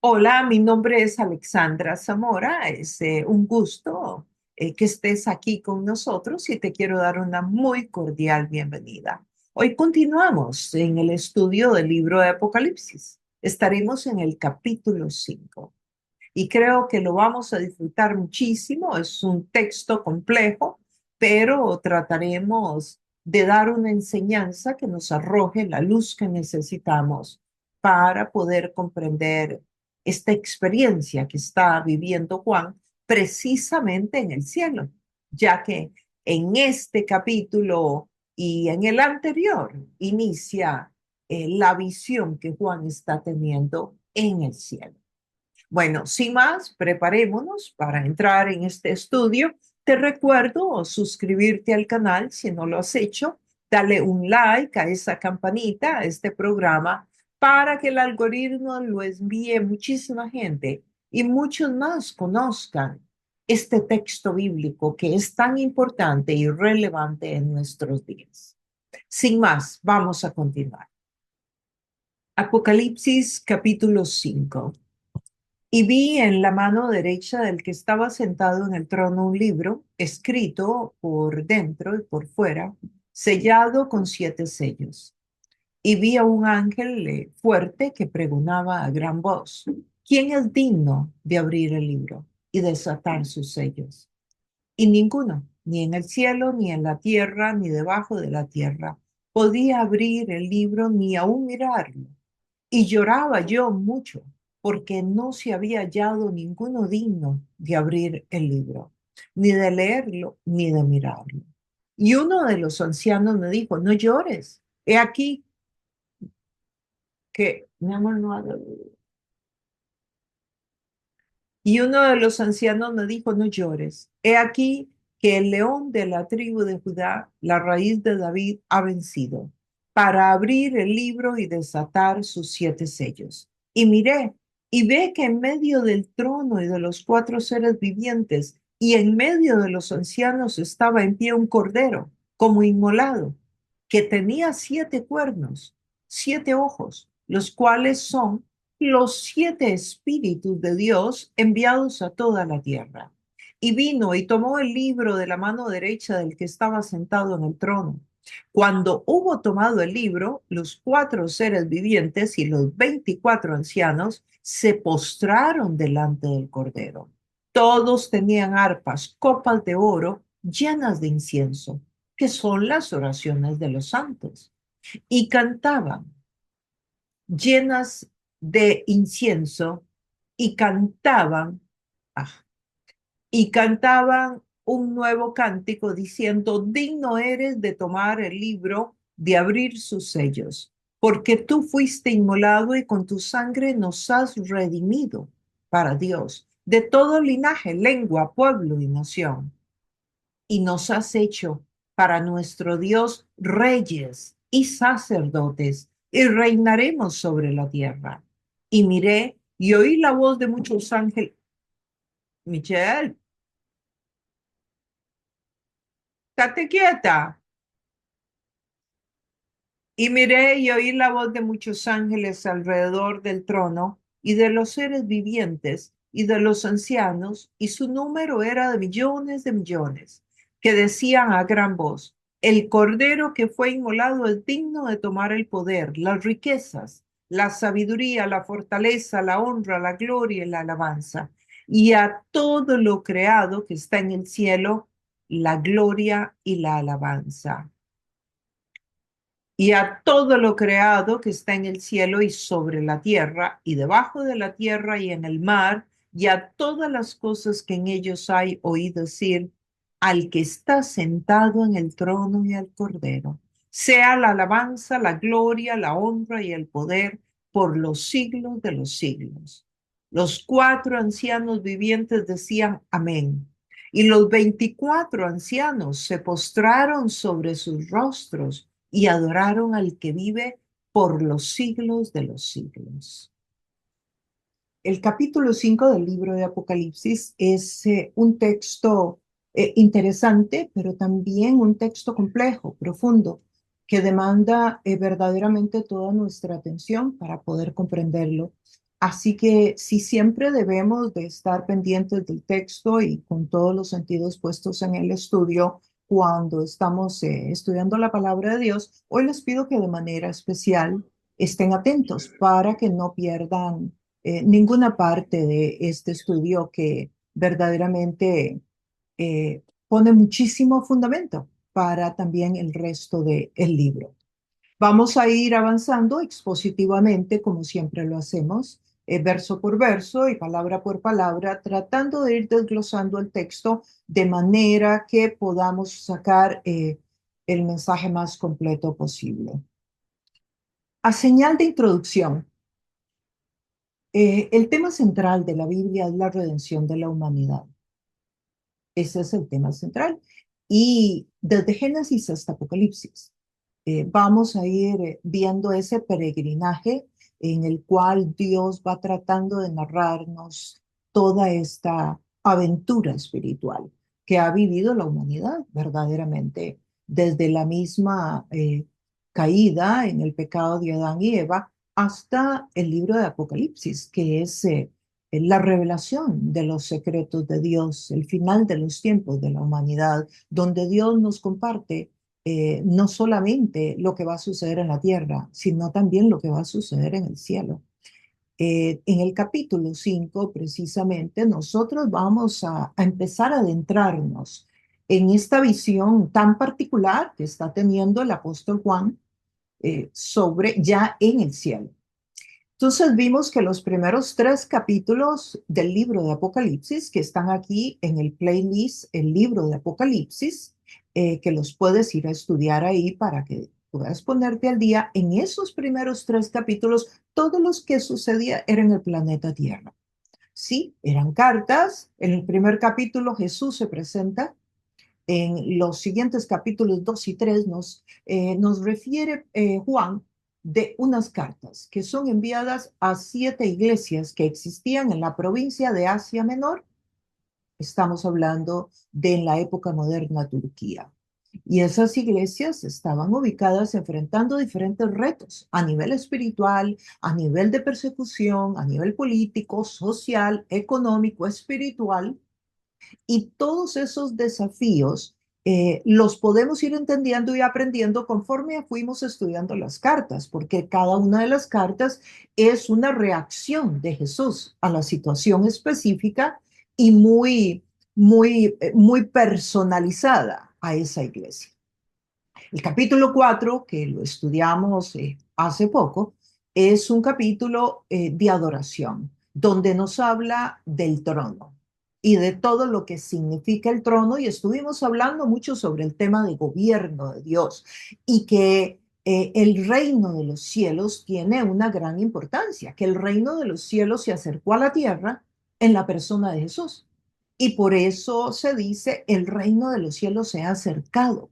Hola, mi nombre es Alexandra Zamora. Es un gusto que estés aquí con nosotros y te quiero dar una muy cordial bienvenida. Hoy continuamos en el estudio del libro de Apocalipsis. Estaremos en el capítulo 5 y creo que lo vamos a disfrutar muchísimo. Es un texto complejo, pero trataremos de dar una enseñanza que nos arroje la luz que necesitamos para poder comprender esta experiencia que está viviendo Juan precisamente en el cielo, ya que en este capítulo y en el anterior inicia la visión que Juan está teniendo en el cielo. Bueno, sin más, preparémonos para entrar en este estudio. Te recuerdo suscribirte al canal si no lo has hecho. Dale un like a esa campanita, a este programa, para que el algoritmo lo envíe muchísima gente y muchos más conozcan este texto bíblico que es tan importante y relevante en nuestros días. Sin más, vamos a continuar. Apocalipsis capítulo 5. Y vi en la mano derecha del que estaba sentado en el trono un libro, escrito por dentro y por fuera, sellado con 7 sellos. Y vi a un ángel fuerte que pregonaba a gran voz: ¿quién es digno de abrir el libro y desatar sus sellos? Y ninguno, ni en el cielo, ni en la tierra, ni debajo de la tierra, podía abrir el libro ni aún mirarlo. Y lloraba yo mucho, porque no se había hallado ninguno digno de abrir el libro, ni de leerlo, ni de mirarlo. Y uno de los ancianos me dijo: no llores, he aquí que, mi amor, no haga ruido. Y uno de los ancianos me dijo: no llores, he aquí que el león de la tribu de Judá, la raíz de David, ha vencido para abrir el libro y desatar sus 7 sellos. Y miré, y ve que en medio del trono y de los 4 seres vivientes y en medio de los ancianos estaba en pie un cordero, como inmolado, que tenía 7 cuernos, 7 ojos, los cuales son los 7 espíritus de Dios enviados a toda la tierra. Y vino y tomó el libro de la mano derecha del que estaba sentado en el trono. Cuando hubo tomado el libro, los 4 seres vivientes y los 24 ancianos se postraron delante del Cordero. Todos tenían arpas, copas de oro llenas de incienso, que son las oraciones de los santos, y cantaban llenas de incienso y cantaban, ah, y cantaban un nuevo cántico diciendo: digno eres de tomar el libro, de abrir sus sellos, porque tú fuiste inmolado y con tu sangre nos has redimido para Dios de todo linaje, lengua, pueblo y nación, y nos has hecho para nuestro Dios reyes y sacerdotes, y reinaremos sobre la tierra. Y miré y oí la voz de muchos ángeles. Michelle, estate quieta. Y miré y oí la voz de muchos ángeles alrededor del trono y de los seres vivientes y de los ancianos, y su número era de millones, que decían a gran voz: el cordero que fue inmolado es digno de tomar el poder, las riquezas, la sabiduría, la fortaleza, la honra, la gloria y la alabanza. Y a todo lo creado que está en el cielo, la gloria y la alabanza. Y a todo lo creado que está en el cielo y sobre la tierra y debajo de la tierra y en el mar, y a todas las cosas que en ellos hay, oí decir: al que está sentado en el trono y al Cordero, sea la alabanza, la gloria, la honra y el poder por los siglos de los siglos. Los 4 ancianos vivientes decían: amén. Y los 24 ancianos se postraron sobre sus rostros y adoraron al que vive por los siglos de los siglos. El capítulo 5 del libro de Apocalipsis es un texto interesante, pero también un texto complejo, profundo, que demanda verdaderamente toda nuestra atención para poder comprenderlo. Así que sí, siempre debemos de estar pendientes del texto y con todos los sentidos puestos en el estudio cuando estamos estudiando la palabra de Dios. Hoy les pido que de manera especial estén atentos para que no pierdan ninguna parte de este estudio que verdaderamente pone muchísimo fundamento para también el resto del libro. Vamos a ir avanzando expositivamente, como siempre lo hacemos, verso por verso y palabra por palabra, tratando de ir desglosando el texto de manera que podamos sacar el mensaje más completo posible. A señal de introducción, el tema central de la Biblia es la redención de la humanidad. Ese es el tema central. Y desde Génesis hasta Apocalipsis, vamos a ir viendo ese peregrinaje en el cual Dios va tratando de narrarnos toda esta aventura espiritual que ha vivido la humanidad verdaderamente desde la misma caída en el pecado de Adán y Eva hasta el libro de Apocalipsis, que es la revelación de los secretos de Dios, el final de los tiempos de la humanidad, donde Dios nos comparte no solamente lo que va a suceder en la tierra, sino también lo que va a suceder en el cielo. En el capítulo 5, precisamente, nosotros vamos a empezar a adentrarnos en esta visión tan particular que está teniendo el apóstol Juan sobre ya en el cielo. Entonces vimos que los primeros 3 capítulos del libro de Apocalipsis, que están aquí en el playlist, el libro de Apocalipsis, que los puedes ir a estudiar ahí para que puedas ponerte al día, en esos primeros 3 capítulos, todo lo que sucedía era en el planeta Tierra. Sí, eran cartas. En el primer capítulo Jesús se presenta. En los siguientes capítulos 2 y 3 nos refiere Juan de unas cartas que son enviadas a 7 iglesias que existían en la provincia de Asia Menor. Estamos hablando de en la época moderna Turquía. Y esas iglesias estaban ubicadas enfrentando diferentes retos a nivel espiritual, a nivel de persecución, a nivel político, social, económico, espiritual. Y todos esos desafíos los podemos ir entendiendo y aprendiendo conforme fuimos estudiando las cartas, porque cada una de las cartas es una reacción de Jesús a la situación específica y muy personalizada a esa iglesia. El capítulo 4, que lo estudiamos hace poco, es un capítulo de adoración, donde nos habla del trono y de todo lo que significa el trono, y estuvimos hablando mucho sobre el tema de gobierno de Dios y que el reino de los cielos tiene una gran importancia, que el reino de los cielos se acercó a la tierra en la persona de Jesús. Y por eso se dice, el reino de los cielos se ha acercado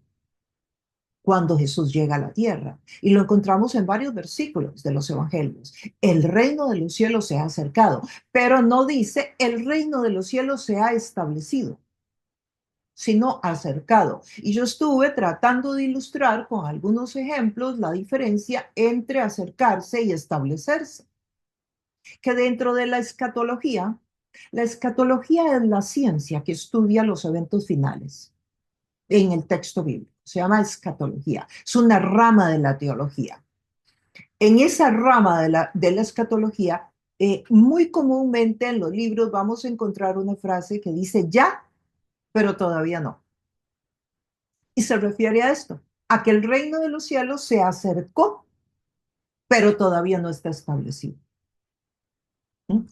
cuando Jesús llega a la tierra. Y lo encontramos en varios versículos de los evangelios. El reino de los cielos se ha acercado, pero no dice el reino de los cielos se ha establecido, sino acercado. Y yo estuve tratando de ilustrar con algunos ejemplos la diferencia entre acercarse y establecerse. Que dentro de la escatología es la ciencia que estudia los eventos finales en el texto bíblico. Se llama escatología. Es una rama de la teología. En esa rama de la escatología, muy comúnmente en los libros vamos a encontrar una frase que dice ya, pero todavía no. Y se refiere a esto, a que el reino de los cielos se acercó, pero todavía no está establecido.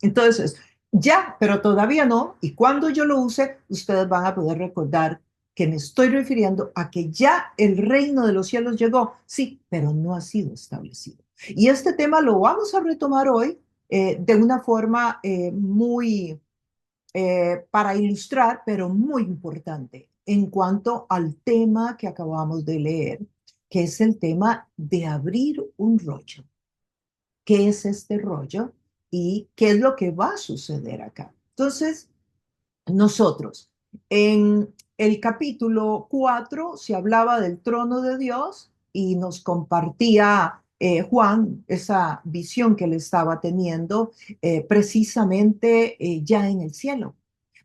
Entonces, ya, pero todavía no. Y cuando yo lo use, ustedes van a poder recordar que me estoy refiriendo a que ya el reino de los cielos llegó, sí, pero no ha sido establecido. Y este tema lo vamos a retomar hoy de una forma muy para ilustrar, pero muy importante en cuanto al tema que acabamos de leer, que es el tema de abrir un rollo. ¿Qué es este rollo? Y qué es lo que va a suceder acá. Entonces, nosotros, en el capítulo 4 se hablaba del trono de Dios y nos compartía Juan, esa visión que él estaba teniendo precisamente ya en el cielo.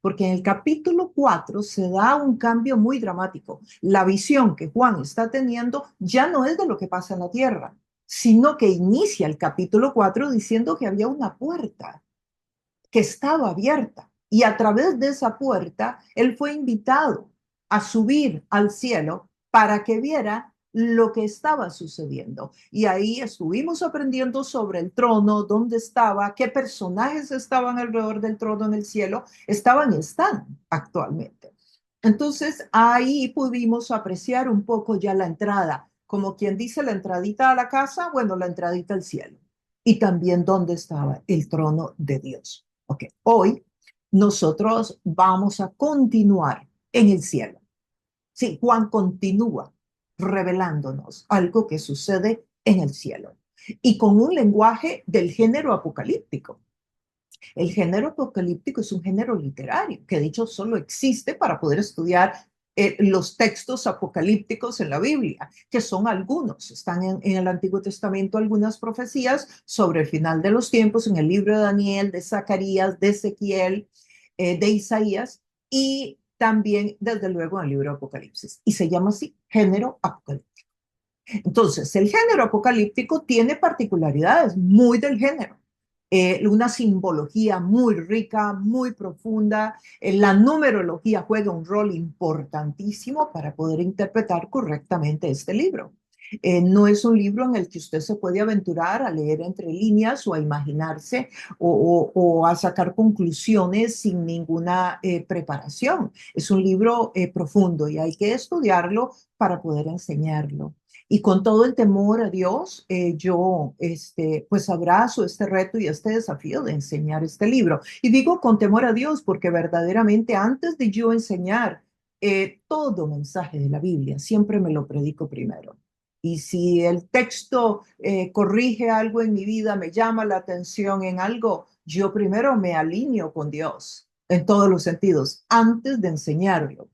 Porque en el capítulo 4 se da un cambio muy dramático. La visión que Juan está teniendo ya no es de lo que pasa en la tierra, sino que inicia el capítulo 4 diciendo que había una puerta que estaba abierta. Y a través de esa puerta, él fue invitado a subir al cielo para que viera lo que estaba sucediendo. Y ahí estuvimos aprendiendo sobre el trono, dónde estaba, qué personajes estaban alrededor del trono en el cielo, estaban y están actualmente. Entonces ahí pudimos apreciar un poco ya la entrada, como quien dice la entradita a la casa, bueno, la entradita al cielo. Y también dónde estaba el trono de Dios. Ok, hoy nosotros vamos a continuar en el cielo. Sí, Juan continúa revelándonos algo que sucede en el cielo y con un lenguaje del género apocalíptico. El género apocalíptico es un género literario que de hecho solo existe para poder estudiar los textos apocalípticos en la Biblia, que son algunos. Están en el Antiguo Testamento algunas profecías sobre el final de los tiempos, en el libro de Daniel, de Zacarías, de Ezequiel, de Isaías y también, desde luego, en el libro de Apocalipsis. Y se llama así, género apocalíptico. Entonces, el género apocalíptico tiene particularidades muy del género. Una simbología muy rica, muy profunda. La numerología juega un rol importantísimo para poder interpretar correctamente este libro. No es un libro en el que usted se puede aventurar a leer entre líneas o a imaginarse o a sacar conclusiones sin ninguna preparación. Es un libro profundo y hay que estudiarlo para poder enseñarlo. Y con todo el temor a Dios, yo pues abrazo este reto y este desafío de enseñar este libro. Y digo con temor a Dios porque verdaderamente antes de yo enseñar todo mensaje de la Biblia, siempre me lo predico primero. Y si el texto corrige algo en mi vida, me llama la atención en algo, yo primero me alineo con Dios en todos los sentidos antes de enseñarlo.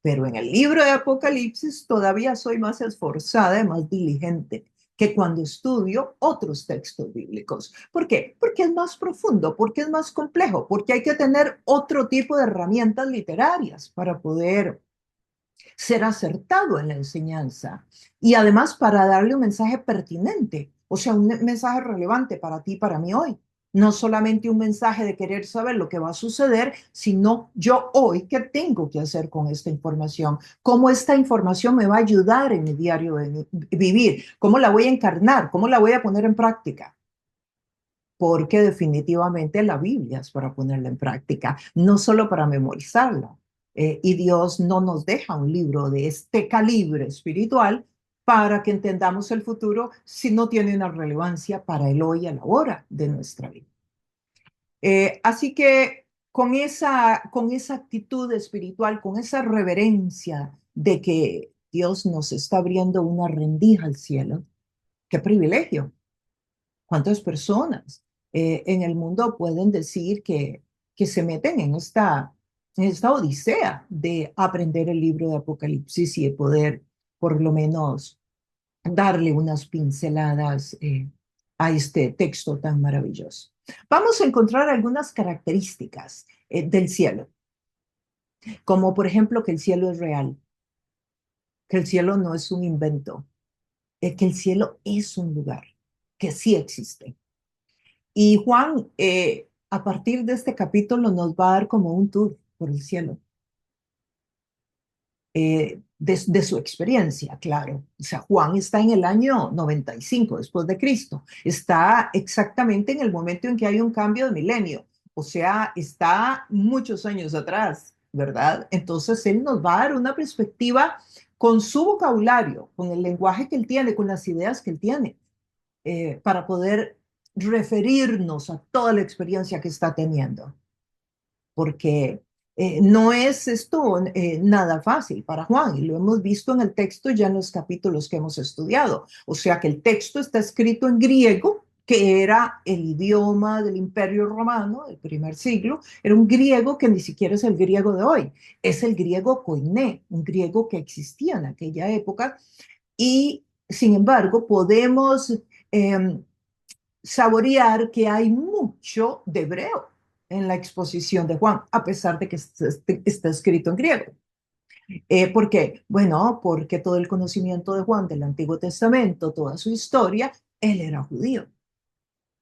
Pero en el libro de Apocalipsis todavía soy más esforzada y más diligente que cuando estudio otros textos bíblicos. ¿Por qué? Porque es más profundo, porque es más complejo, porque hay que tener otro tipo de herramientas literarias para poder ser acertado en la enseñanza y además para darle un mensaje pertinente, o sea, un mensaje relevante para ti y para mí hoy. No solamente un mensaje de querer saber lo que va a suceder, sino yo hoy, ¿qué tengo que hacer con esta información? ¿Cómo esta información me va a ayudar en mi diario de vivir? ¿Cómo la voy a encarnar? ¿Cómo la voy a poner en práctica? Porque definitivamente la Biblia es para ponerla en práctica, no solo para memorizarla. Y Dios no nos deja un libro de este calibre espiritual para que entendamos el futuro si no tiene una relevancia para el hoy y a la hora de nuestra vida. Así que con esa actitud espiritual, con esa reverencia de que Dios nos está abriendo una rendija al cielo, qué privilegio. ¿Cuántas personas en el mundo pueden decir que se meten en esta odisea de aprender el libro de Apocalipsis y de poder por lo menos darle unas pinceladas a este texto tan maravilloso? Vamos a encontrar algunas características del cielo, como por ejemplo que el cielo es real, que el cielo no es un invento, que el cielo es un lugar que sí existe. Y Juan, a partir de este capítulo, nos va a dar como un tour por el cielo, de su experiencia, claro. O sea, Juan está en el año 95 después de Cristo. Está exactamente en el momento en que hay un cambio de milenio. O sea, está muchos años atrás, ¿verdad? Entonces, él nos va a dar una perspectiva con su vocabulario, con el lenguaje que él tiene, con las ideas que él tiene para poder referirnos a toda la experiencia que está teniendo, porque no es esto nada fácil para Juan, y lo hemos visto en el texto ya en los capítulos que hemos estudiado. O sea que el texto está escrito en griego, que era el idioma del Imperio Romano del primer siglo, era un griego que ni siquiera es el griego de hoy, es el griego koiné, un griego que existía en aquella época y sin embargo, podemos saborear que hay mucho de hebreo en la exposición de Juan, a pesar de que está escrito en griego. ¿Por qué? Bueno, porque todo el conocimiento de Juan del Antiguo Testamento, toda su historia, él era judío.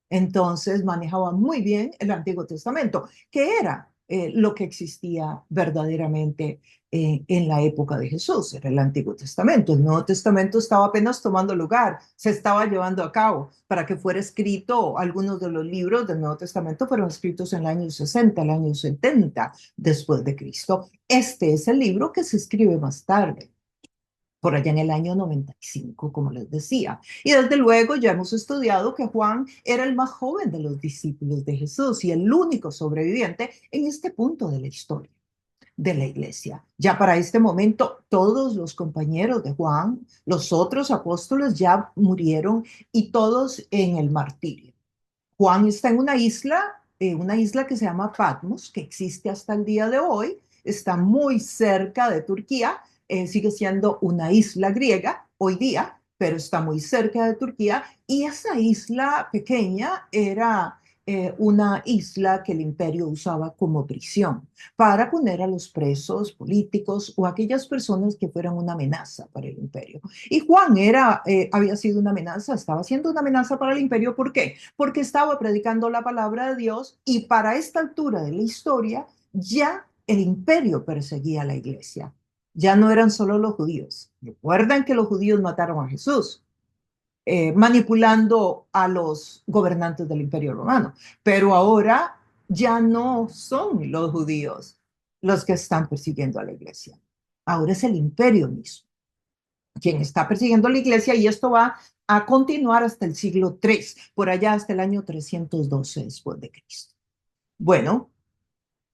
Entonces manejaba muy bien el Antiguo Testamento, que era lo que existía verdaderamente en la época de Jesús, era el Antiguo Testamento. El Nuevo Testamento estaba apenas tomando lugar, se estaba llevando a cabo para que fuera escrito. Algunos de los libros del Nuevo Testamento fueron escritos en el año 60, el año 70 después de Cristo. Este es el libro que se escribe más tarde, por allá en el año 95, como les decía. Y desde luego ya hemos estudiado que Juan era el más joven de los discípulos de Jesús y el único sobreviviente en este punto de la historia de la iglesia. Ya para este momento, todos los compañeros de Juan, los otros apóstoles ya murieron y todos en el martirio. Juan está en una isla que se llama Patmos, que existe hasta el día de hoy, está muy cerca de Turquía, sigue siendo una isla griega hoy día, pero está muy cerca de Turquía, y esa isla pequeña era una isla que el imperio usaba como prisión para poner a los presos políticos o aquellas personas que fueran una amenaza para el imperio. Y Juan había sido una amenaza, estaba siendo una amenaza para el imperio. ¿Por qué? Porque estaba predicando la palabra de Dios y para esta altura de la historia ya el imperio perseguía a la iglesia. Ya no eran solo los judíos. Recuerdan que los judíos mataron a Jesús, manipulando a los gobernantes del imperio romano. Pero ahora ya no son los judíos los que están persiguiendo a la iglesia. Ahora es el imperio mismo quien está persiguiendo a la iglesia, y esto va a continuar hasta el siglo III, por allá hasta el año 312 después de Cristo. Bueno,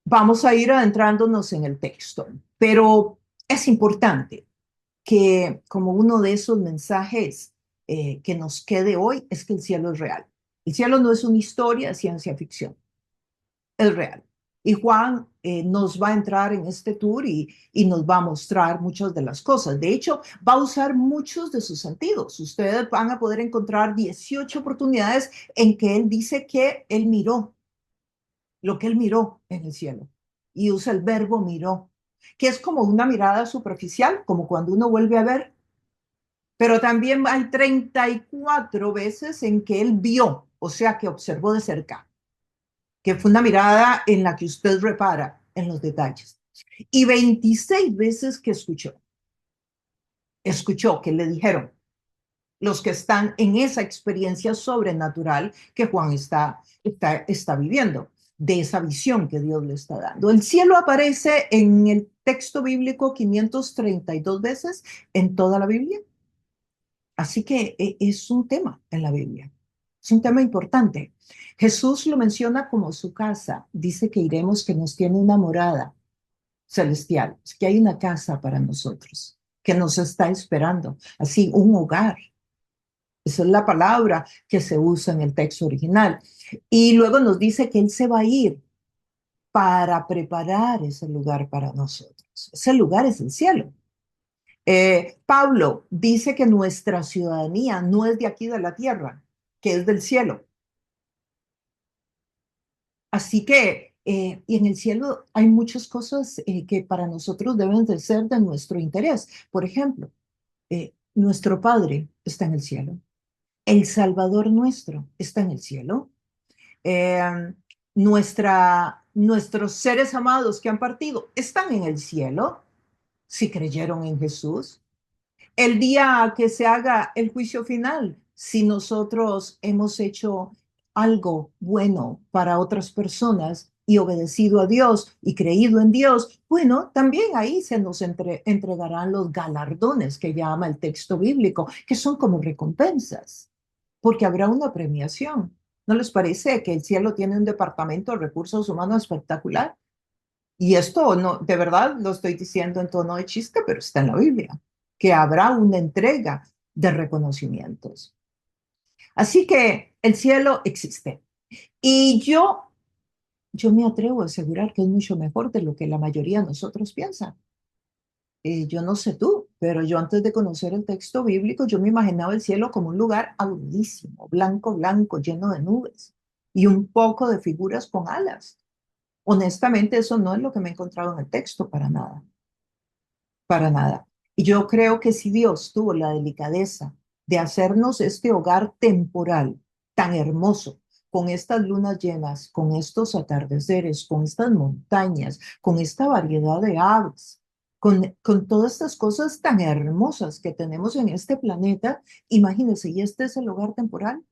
vamos a ir adentrándonos en el texto, pero es importante que como uno de esos mensajes que nos quede hoy es que el cielo es real. El cielo no es una historia de ciencia ficción, es real. Y Juan nos va a entrar en este tour y nos va a mostrar muchas de las cosas. De hecho, va a usar muchos de sus sentidos. Ustedes van a poder encontrar 18 oportunidades en que él dice que él miró, lo que él miró en el cielo. Y usa el verbo miró, que es como una mirada superficial, como cuando uno vuelve a ver. Pero también hay 34 veces en que él vio, o sea, que observó de cerca, que fue una mirada en la que usted repara en los detalles. Y 26 veces que escuchó que le dijeron los que están en esa experiencia sobrenatural que Juan está viviendo, de esa visión que Dios le está dando. El cielo aparece en el texto bíblico 532 veces en toda la Biblia. Así que es un tema en la Biblia, es un tema importante. Jesús lo menciona como su casa, dice que iremos, que nos tiene una morada celestial, que hay una casa para nosotros, que nos está esperando, así un hogar. Esa es la palabra que se usa en el texto original. Y luego nos dice que Él se va a ir para preparar ese lugar para nosotros. Ese lugar es el cielo. Pablo dice que nuestra ciudadanía no es de aquí de la tierra, que es del cielo. Así que, y en el cielo hay muchas cosas que para nosotros deben de ser de nuestro interés. Por ejemplo, nuestro Padre está en el cielo. El Salvador nuestro está en el cielo. Eh, nuestros seres amados que han partido están en el cielo si creyeron en Jesús. El día que se haga el juicio final, si nosotros hemos hecho algo bueno para otras personas y obedecido a Dios y creído en Dios, bueno, también ahí se nos entregarán los galardones que llama el texto bíblico, que son como recompensas, porque habrá una premiación. ¿No les parece que el cielo tiene un departamento de recursos humanos espectacular? Y esto no, de verdad lo estoy diciendo en tono de chiste, pero está en la Biblia, que habrá una entrega de reconocimientos. Así que el cielo existe. Y yo me atrevo a asegurar que es mucho mejor de lo que la mayoría de nosotros piensa. Yo no sé tú, pero yo antes de conocer el texto bíblico, yo me imaginaba el cielo como un lugar abruptísimo, blanco, blanco, lleno de nubes y un poco de figuras con alas. Honestamente, eso no es lo que me he encontrado en el texto, para nada, para nada. Y yo creo que si Dios tuvo la delicadeza de hacernos este hogar temporal tan hermoso, con estas lunas llenas, con estos atardeceres, con estas montañas, con esta variedad de aves, con todas estas cosas tan hermosas que tenemos en este planeta, imagínense, y este es el hogar temporal,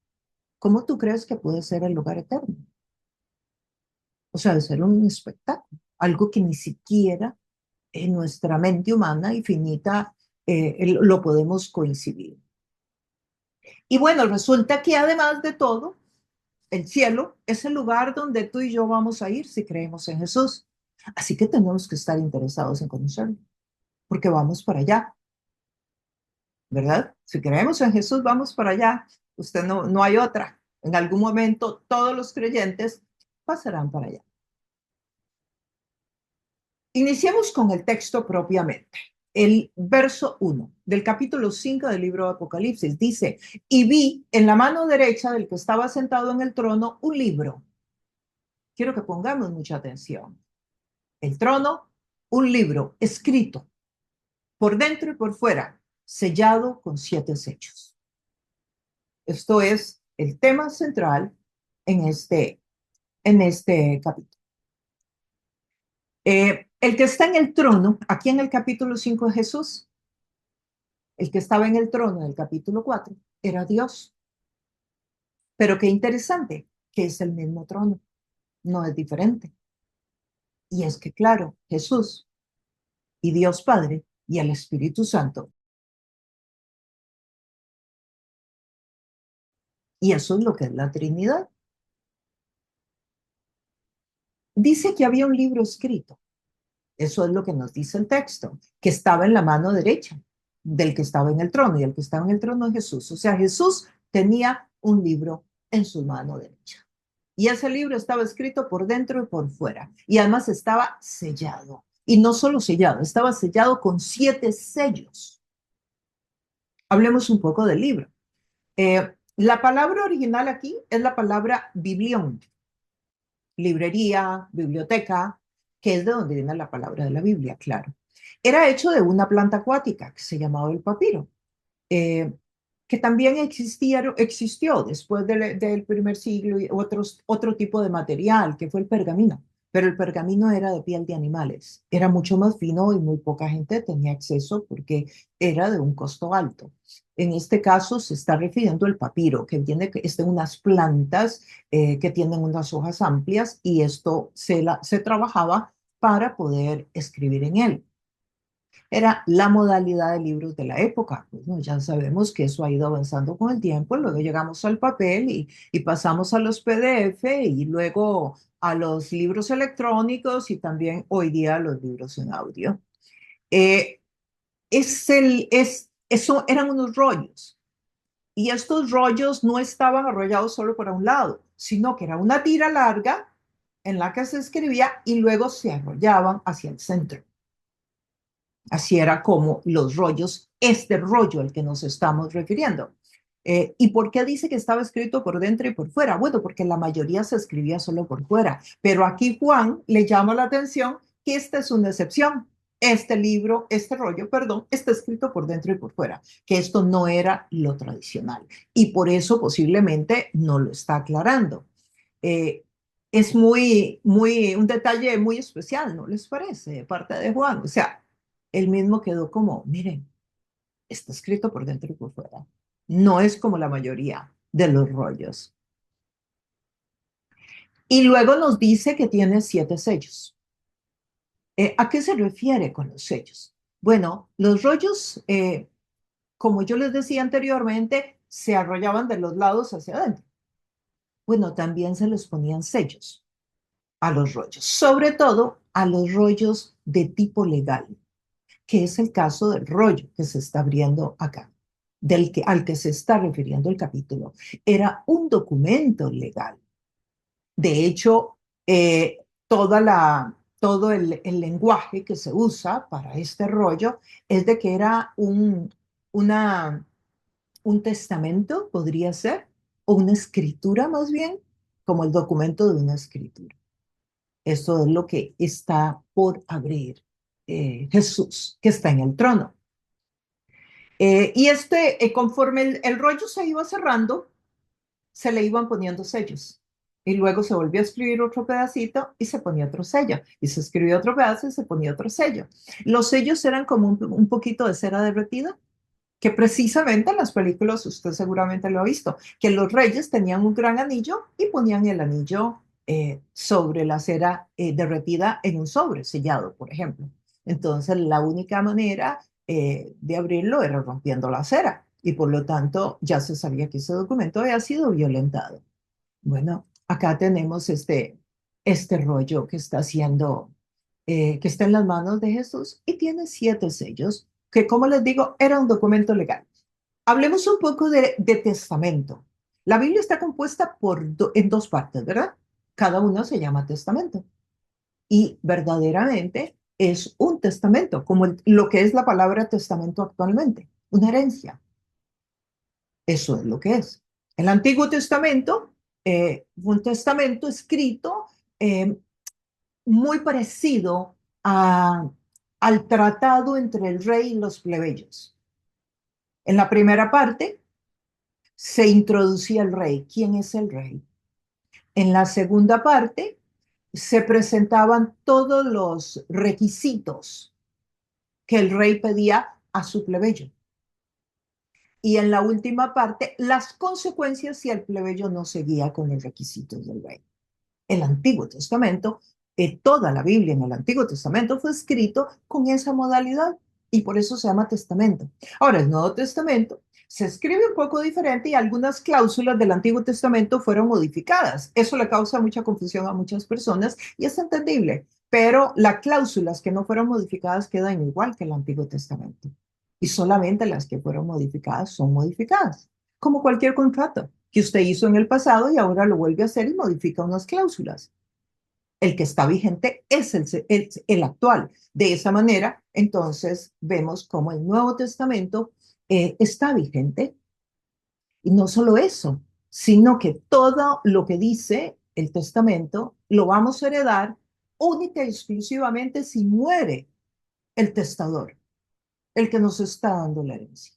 ¿cómo tú crees que puede ser el hogar eterno? O sea, de ser un espectáculo, algo que ni siquiera en nuestra mente humana y finita lo podemos coincidir. Y bueno, resulta que además de todo, el cielo es el lugar donde tú y yo vamos a ir si creemos en Jesús. Así que tenemos que estar interesados en conocerlo, porque vamos para allá, ¿verdad? Si creemos en Jesús, vamos para allá. Usted no hay otra. En algún momento todos los creyentes pasarán para allá. Iniciemos con el texto propiamente. El verso 1 del capítulo 5 del libro de Apocalipsis dice, y vi en la mano derecha del que estaba sentado en el trono un libro. Quiero que pongamos mucha atención. El trono, un libro escrito por dentro y por fuera, sellado con 7 sellos. Esto es el tema central en este capítulo. El que está en el trono, aquí en el capítulo 5 de Jesús, el que estaba en el trono del capítulo 4 era Dios. Pero qué interesante, que es el mismo trono, no es diferente. Y es que, claro, Jesús y Dios Padre y el Espíritu Santo, y eso es lo que es la Trinidad. Dice que había un libro escrito, eso es lo que nos dice el texto, que estaba en la mano derecha del que estaba en el trono, y el que estaba en el trono es Jesús. O sea, Jesús tenía un libro en su mano derecha. Y ese libro estaba escrito por dentro y por fuera. Y además estaba sellado. Y no solo sellado, estaba sellado con 7 sellos. Hablemos un poco del libro. La palabra original aquí es la palabra biblión, librería, biblioteca, que es de donde viene la palabra de la Biblia, claro. Era hecho de una planta acuática que se llamaba el papiro. eh, que también existió después del primer siglo y otro tipo de material, que fue el pergamino. Pero el pergamino era de piel de animales, era mucho más fino y muy poca gente tenía acceso porque era de un costo alto. En este caso se está refiriendo al papiro, que es de unas plantas que tienen unas hojas amplias y esto se trabajaba para poder escribir en él. Era la modalidad de libros de la época. Pues, ¿no? Ya sabemos que eso ha ido avanzando con el tiempo, luego llegamos al papel y pasamos a los PDF y luego a los libros electrónicos y también hoy día a los libros en audio. Eh, eso eran unos rollos y estos rollos no estaban arrollados solo para un lado, sino que era una tira larga en la que se escribía y luego se arrollaban hacia el centro. Así era como los rollos, este rollo al que nos estamos refiriendo. ¿Y por qué dice que estaba escrito por dentro y por fuera? Bueno, porque la mayoría se escribía solo por fuera, pero aquí Juan le llama la atención que esta es una excepción. Este rollo, perdón, está escrito por dentro y por fuera, que esto no era lo tradicional y por eso posiblemente no lo está aclarando. Eh, es un detalle muy especial, ¿no les parece? De parte de Juan. O sea, él mismo quedó como, miren, está escrito por dentro y por fuera. No es como la mayoría de los rollos. Y luego nos dice que tiene 7 sellos. ¿A qué se refiere con los sellos? Bueno, los rollos, como yo les decía anteriormente, se arrollaban de los lados hacia adentro. Bueno, también se les ponían sellos a los rollos, sobre todo a los rollos de tipo legal, que es el caso del rollo que se está abriendo acá, al que se está refiriendo el capítulo. Era un documento legal. De hecho, toda todo el lenguaje que se usa para este rollo es de que era una, un testamento, podría ser, o una escritura más bien, como el documento de una escritura. Eso es lo que está por abrir Jesús, que está en el trono. Conforme el rollo se iba cerrando, se le iban poniendo sellos. Y luego se volvió a escribir otro pedacito y se ponía otro sello. Y se escribió otro pedazo y se ponía otro sello. Los sellos eran como un poquito de cera derretida, que precisamente en las películas, usted seguramente lo ha visto, que los reyes tenían un gran anillo y ponían el anillo sobre la cera derretida en un sobre sellado, por ejemplo. Entonces, la única manera de abrirlo era rompiendo la cera y por lo tanto ya se sabía que ese documento había sido violentado. Bueno, acá tenemos este rollo que está haciendo, que está en las manos de Jesús y tiene 7 sellos, que como les digo, era un documento legal. Hablemos un poco de testamento. La Biblia está compuesta en 2 partes, ¿verdad? Cada uno se llama testamento. Y verdaderamente es un testamento, como lo que es la palabra testamento actualmente, una herencia. Eso es lo que es. El Antiguo Testamento, un testamento escrito eh, muy parecido al tratado entre el rey y los plebeyos. En la primera parte se introducía el rey. ¿Quién es el rey? En la segunda parte se presentaban todos los requisitos que el rey pedía a su plebeyo. Y en la última parte, las consecuencias si el plebeyo no seguía con los requisitos del rey. El Antiguo Testamento, toda la Biblia en el Antiguo Testamento fue escrito con esa modalidad y por eso se llama testamento. Ahora, el Nuevo Testamento se escribe un poco diferente y algunas cláusulas del Antiguo Testamento fueron modificadas. Eso le causa mucha confusión a muchas personas y es entendible, pero las cláusulas que no fueron modificadas quedan igual que el Antiguo Testamento y solamente las que fueron modificadas son modificadas, como cualquier contrato que usted hizo en el pasado y ahora lo vuelve a hacer y modifica unas cláusulas. El que está vigente es el actual. De esa manera, entonces, vemos cómo el Nuevo Testamento está vigente. Y no solo eso, sino que todo lo que dice el testamento lo vamos a heredar única y exclusivamente si muere el testador, el que nos está dando la herencia.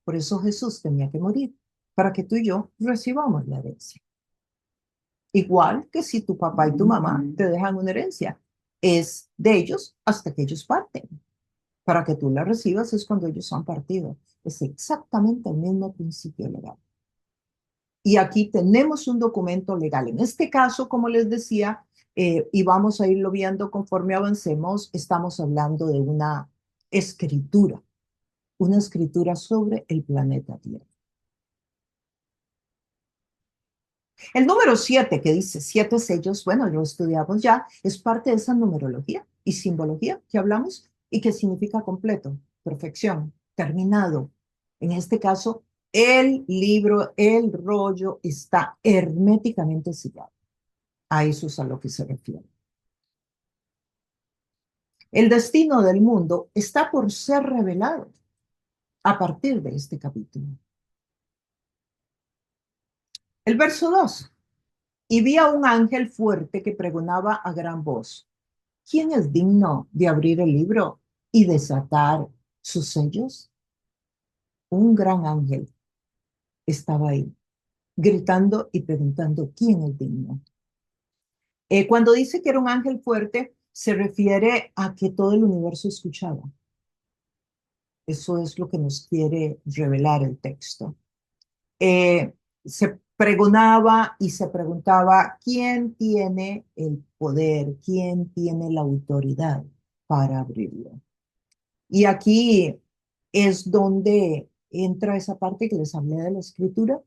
Por eso Jesús tenía que morir, para que tú y yo recibamos la herencia. Igual que si tu papá y tu mamá te dejan una herencia, es de ellos hasta que ellos parten. Para que tú la recibas es cuando ellos han partido. Es exactamente el mismo principio legal. Y aquí tenemos un documento legal. En este caso, como les decía, y vamos a irlo viendo conforme avancemos, estamos hablando de una escritura sobre el planeta Tierra. El número 7, que dice 7 sellos, bueno, lo estudiamos ya, es parte de esa numerología y simbología que hablamos y que significa completo, perfección, terminado. En este caso, el libro, el rollo está herméticamente sellado. A eso es a lo que se refiere. El destino del mundo está por ser revelado a partir de este capítulo. El verso 2. Y vi a un ángel fuerte que pregonaba a gran voz: ¿quién es digno de abrir el libro y desatar sus sellos? Un gran ángel estaba ahí, gritando y preguntando: ¿quién es digno? Cuando dice que era un ángel fuerte, se refiere a que todo el universo escuchaba. Eso es lo que nos quiere revelar el texto. Se pregonaba y se preguntaba: ¿quién tiene el poder? ¿Quién tiene la autoridad para abrirlo? Y aquí es donde entra esa parte que les hablé de la escritura.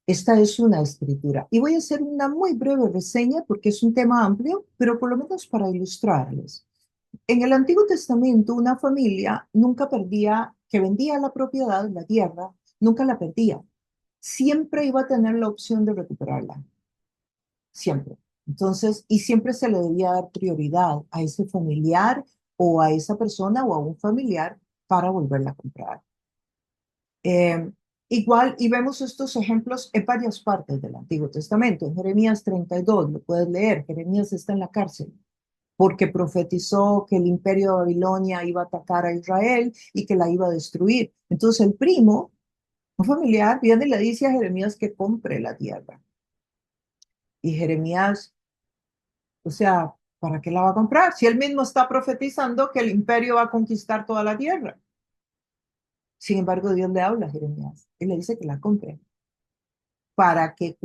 Esta es una escritura. Y voy a hacer una muy breve reseña porque es un tema amplio, pero por lo menos para ilustrarles. En el Antiguo Testamento, una familia nunca perdía, que vendía la propiedad, la tierra, nunca la perdía. Siempre iba a tener la opción de recuperarla. Siempre. Entonces, y siempre se le debía dar prioridad a ese familiar o a esa persona o a un familiar para volverla a comprar. Eh, Igual, y vemos estos ejemplos en varias partes del Antiguo Testamento. En Jeremías 32, lo puedes leer. Jeremías está en la cárcel porque profetizó que el imperio de Babilonia iba a atacar a Israel y que la iba a destruir. Entonces el primo, un familiar, viene y le dice a Jeremías que compre la tierra. Y Jeremías, o sea, ¿para qué la va a comprar? Si él mismo está profetizando que el imperio va a conquistar toda la tierra. Sin embargo, Dios le habla a Jeremías y le dice que la compre para que,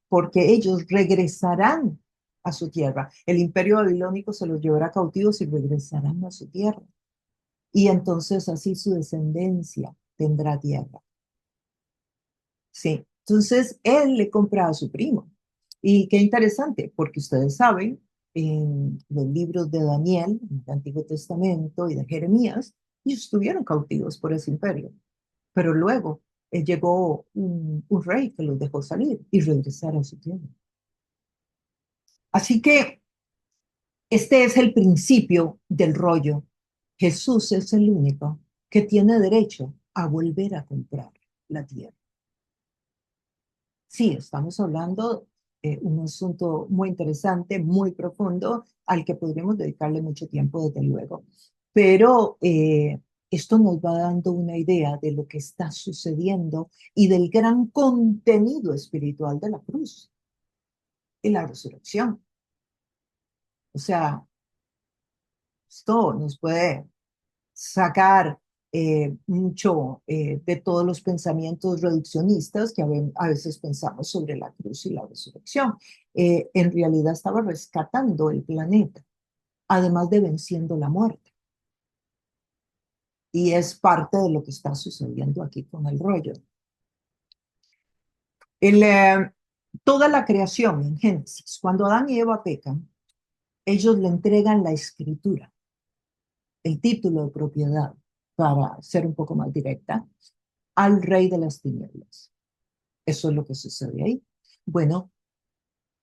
porque ellos regresarán a su tierra. El imperio babilónico se los llevará cautivos y regresarán a su tierra. Y entonces así su descendencia tendrá tierra. Sí. Entonces él le compra a su primo. Y qué interesante, porque ustedes saben, en los libros de Daniel, en el Antiguo Testamento y de Jeremías, ellos estuvieron cautivos por ese imperio. Pero luego llegó un rey que los dejó salir y regresar a su tierra. Así que este es el principio del rollo. Jesús es el único que tiene derecho a volver a comprar la tierra. Sí, estamos hablando de un asunto muy interesante, muy profundo, al que podríamos dedicarle mucho tiempo, desde luego. Pero esto nos va dando una idea de lo que está sucediendo y del gran contenido espiritual de la cruz y la resurrección. O sea, esto nos puede sacar mucho de todos los pensamientos reduccionistas que a veces pensamos sobre la cruz y la resurrección. En realidad estaba rescatando el planeta, además de venciendo la muerte. Y es parte de lo que está sucediendo aquí con el rollo. El, eh, Toda la creación en Génesis, cuando Adán y Eva pecan, ellos le entregan la escritura, el título de propiedad, para ser un poco más directa, al rey de las tinieblas. Eso es lo que sucede ahí. Bueno,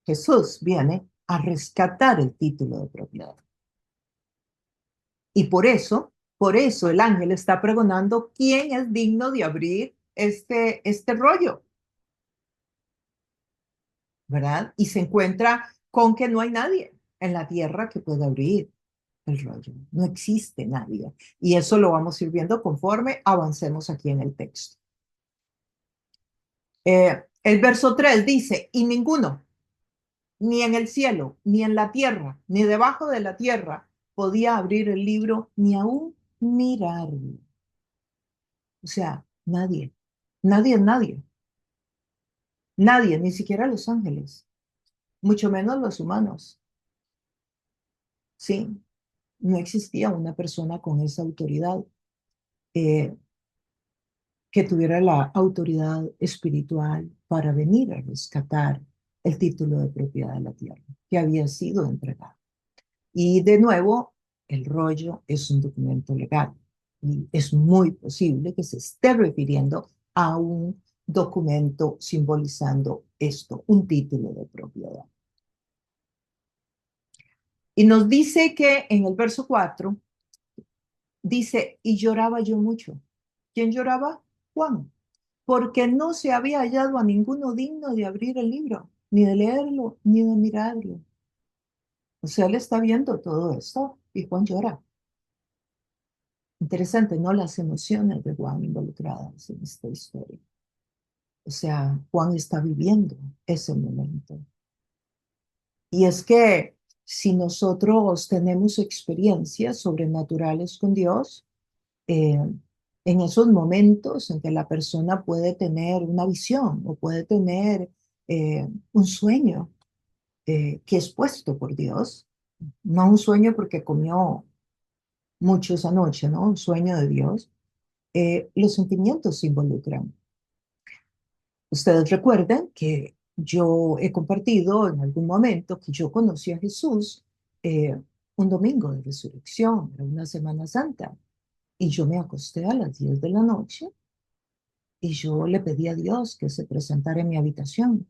Jesús viene a rescatar el título de propiedad. Y por eso el ángel está pregonando quién es digno de abrir este rollo, ¿verdad? Y se encuentra con que no hay nadie en la tierra que pueda abrir el rollo. No existe nadie. Y eso lo vamos a ir viendo conforme avancemos aquí en el texto. El verso 3 dice, y ninguno, ni en el cielo, ni en la tierra, ni debajo de la tierra, podía abrir el libro, ni aún mirarlo. O sea, nadie, nadie, nadie, ni siquiera los ángeles, mucho menos los humanos. Sí, no existía una persona con esa autoridad, eh, que tuviera la autoridad espiritual para venir a rescatar el título de propiedad de la tierra que había sido entregado. Y de nuevo, el rollo es un documento legal y es muy posible que se esté refiriendo a un documento simbolizando esto, un título de propiedad. Y nos dice que en el verso 4 dice, y lloraba yo mucho. ¿Quién lloraba? Juan, porque no se había hallado a ninguno digno de abrir el libro, ni de leerlo, ni de mirarlo. O sea, él está viendo todo esto y Juan llora. Interesante, ¿no? Las emociones de Juan involucradas en esta historia. O sea, Juan está viviendo ese momento. Y es que si nosotros tenemos experiencias sobrenaturales con Dios, eh, en esos momentos en que la persona puede tener una visión o puede tener un sueño que es puesto por Dios, no un sueño porque comió mucho esa noche, ¿no? Un sueño de Dios, los sentimientos se involucran. Ustedes recuerdan que yo he compartido en algún momento que yo conocí a Jesús un domingo de resurrección, era una Semana Santa, y yo me acosté a las 10 de la noche y yo le pedí a Dios que se presentara en mi habitación.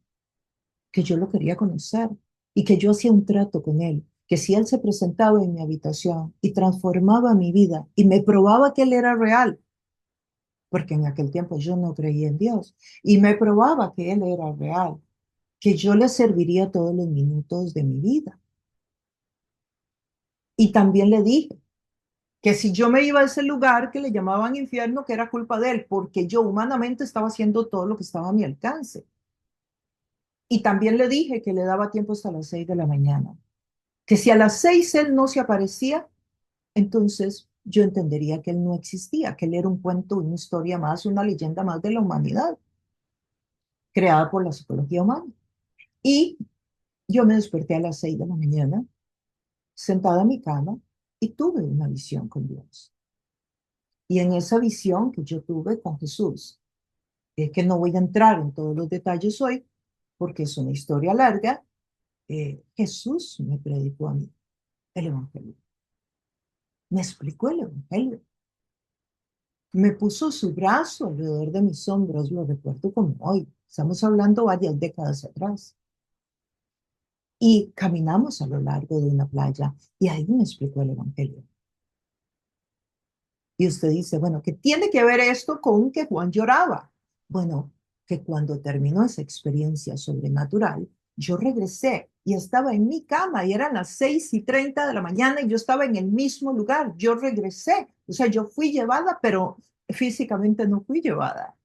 que yo lo quería conocer y que yo hacía un trato con él, que si él se presentaba en mi habitación y transformaba mi vida y me probaba que él era real, porque en aquel tiempo yo no creía en Dios, y me probaba que él era real, que yo le serviría todos los minutos de mi vida. Y también le dije que si yo me iba a ese lugar que le llamaban infierno, que era culpa de él, porque yo humanamente estaba haciendo todo lo que estaba a mi alcance. Y también le dije que le daba tiempo hasta las 6 de la mañana, que si a las 6 él no se aparecía, entonces yo entendería que él no existía, que él era un cuento, una historia más, una leyenda más de la humanidad, creada por la psicología humana. Y yo me desperté a las 6 de la mañana, sentada en mi cama, y tuve una visión con Dios. Y en esa visión que yo tuve con Jesús, es que no voy a entrar en todos los detalles hoy, porque es una historia larga, Jesús me predicó a mí el Evangelio. Me explicó el Evangelio. Me puso su brazo alrededor de mis hombros, lo recuerdo como hoy. Estamos hablando varias décadas atrás. Y caminamos a lo largo de una playa y ahí me explicó el Evangelio. Y usted dice, bueno, ¿qué tiene que ver esto con que Juan lloraba? Bueno, que cuando terminó esa experiencia sobrenatural, yo regresé y estaba en mi cama y eran las 6:30 de la mañana y yo estaba en el mismo lugar. Yo regresé, o sea, yo fui llevada, pero físicamente no fui llevada,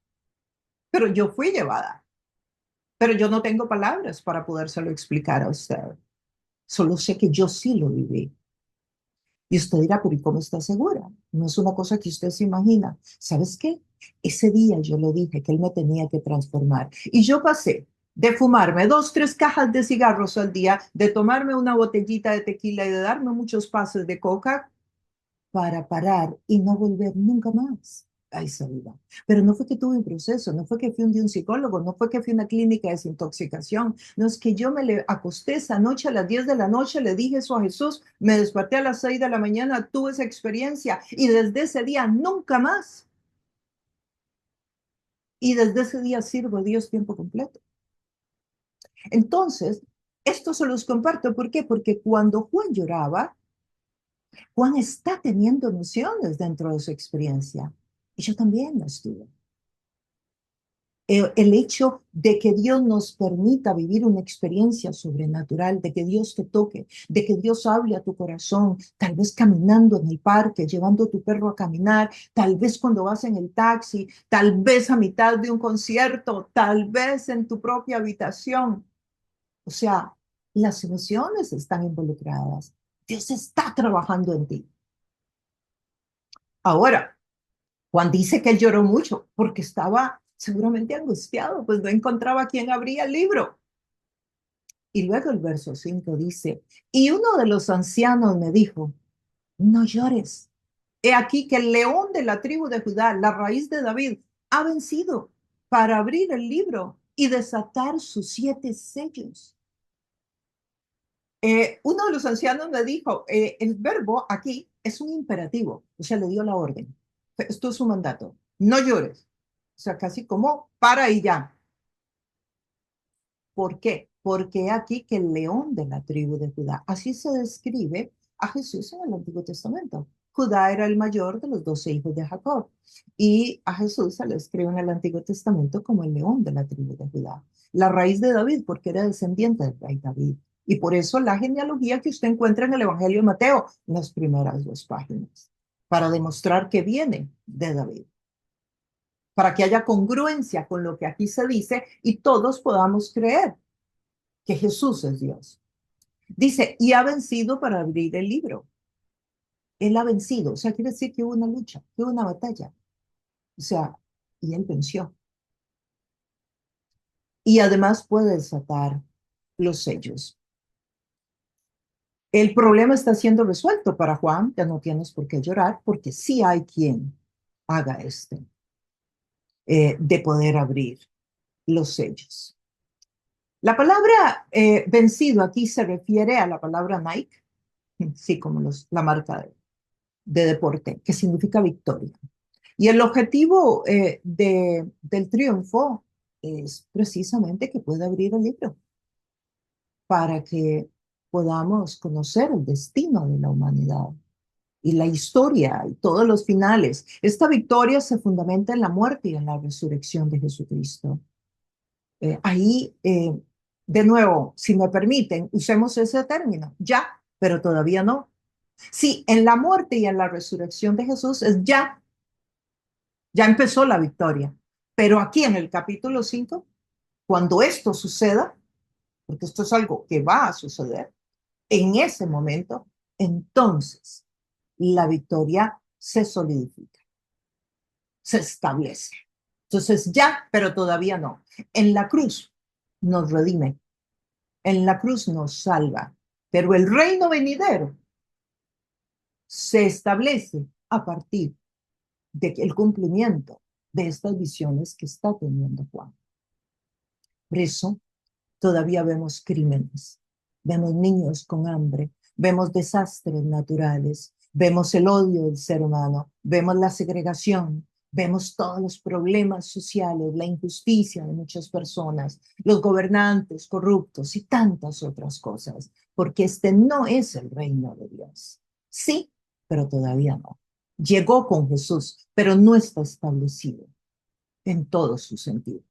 pero yo fui llevada. Pero yo no tengo palabras para podérselo explicar a usted. Solo sé que yo sí lo viví. Y usted dirá, pero ¿y cómo está segura? No es una cosa que usted se imagina. ¿Sabes qué? Ese día yo le dije que él me tenía que transformar. Y yo pasé de fumarme 2, 3 cajas de cigarros al día, de tomarme una botellita de tequila y de darme muchos pases de coca para parar y no volver nunca más a esa vida. Pero no fue que tuve un proceso, no fue que fui un psicólogo, no fue que fui a una clínica de desintoxicación, no es que yo me le acosté esa noche a las 10 de la noche, le dije eso a Jesús, me desperté a las 6 de la mañana, tuve esa experiencia y desde ese día nunca más. Y desde ese día sirvo a Dios tiempo completo. Entonces, esto se los comparto, ¿por qué? Porque cuando Juan lloraba, Juan está teniendo nociones dentro de su experiencia. Y yo también las tuve. El hecho de que Dios nos permita vivir una experiencia sobrenatural, de que Dios te toque, de que Dios hable a tu corazón, tal vez caminando en el parque, llevando a tu perro a caminar, tal vez cuando vas en el taxi, tal vez a mitad de un concierto, tal vez en tu propia habitación. O sea, las emociones están involucradas. Dios está trabajando en ti. Ahora, Juan dice que él lloró mucho porque estaba seguramente angustiado, pues no encontraba quién abría el libro. Y luego el verso 5 dice, y uno de los ancianos me dijo, no llores. He aquí que el león de la tribu de Judá, la raíz de David, ha vencido para abrir el libro y desatar sus 7 sellos. Uno de los ancianos me dijo, el verbo aquí es un imperativo, o sea, le dio la orden. Esto es un mandato, no llores. O sea, casi como para y ya. ¿Por qué? Porque aquí que el león de la tribu de Judá, así se describe a Jesús en el Antiguo Testamento. Judá era el mayor de los 12 hijos de Jacob y a Jesús se le escribe en el Antiguo Testamento como el león de la tribu de Judá. La raíz de David, porque era descendiente del rey David. Y por eso la genealogía que usted encuentra en el Evangelio de Mateo, en las primeras 2 páginas, para demostrar que viene de David, para que haya congruencia con lo que aquí se dice y todos podamos creer que Jesús es Dios. Dice, y ha vencido para abrir el libro. Él ha vencido, o sea, quiere decir que hubo una lucha, que hubo una batalla. O sea, y él venció. Y además puede desatar los sellos. El problema está siendo resuelto para Juan, ya no tienes por qué llorar, porque sí hay quien haga de poder abrir los sellos. La palabra vencido aquí se refiere a la palabra Nike, sí, como la marca de deporte, que significa victoria. Y el objetivo del triunfo es precisamente que pueda abrir el libro. para que podamos conocer el destino de la humanidad y la historia y todos los finales. Esta victoria se fundamenta en la muerte y en la resurrección de Jesucristo. Ahí, de nuevo, si me permiten, usemos ese término, ya, pero todavía no. Sí, en la muerte y en la resurrección de Jesús es ya, ya empezó la victoria. Pero aquí en el capítulo 5, cuando esto suceda, porque esto es algo que va a suceder, en ese momento, entonces la victoria se solidifica, se establece. Entonces ya, pero todavía no. En la cruz nos redime, en la cruz nos salva, pero el reino venidero se establece a partir del cumplimiento de estas visiones que está teniendo Juan. Por eso todavía vemos crímenes, vemos niños con hambre, vemos desastres naturales, vemos el odio del ser humano, vemos la segregación, vemos todos los problemas sociales, la injusticia de muchas personas, los gobernantes corruptos y tantas otras cosas, porque este no es el reino de Dios. Sí, pero todavía no. Llegó con Jesús, pero no está establecido en todo su sentido.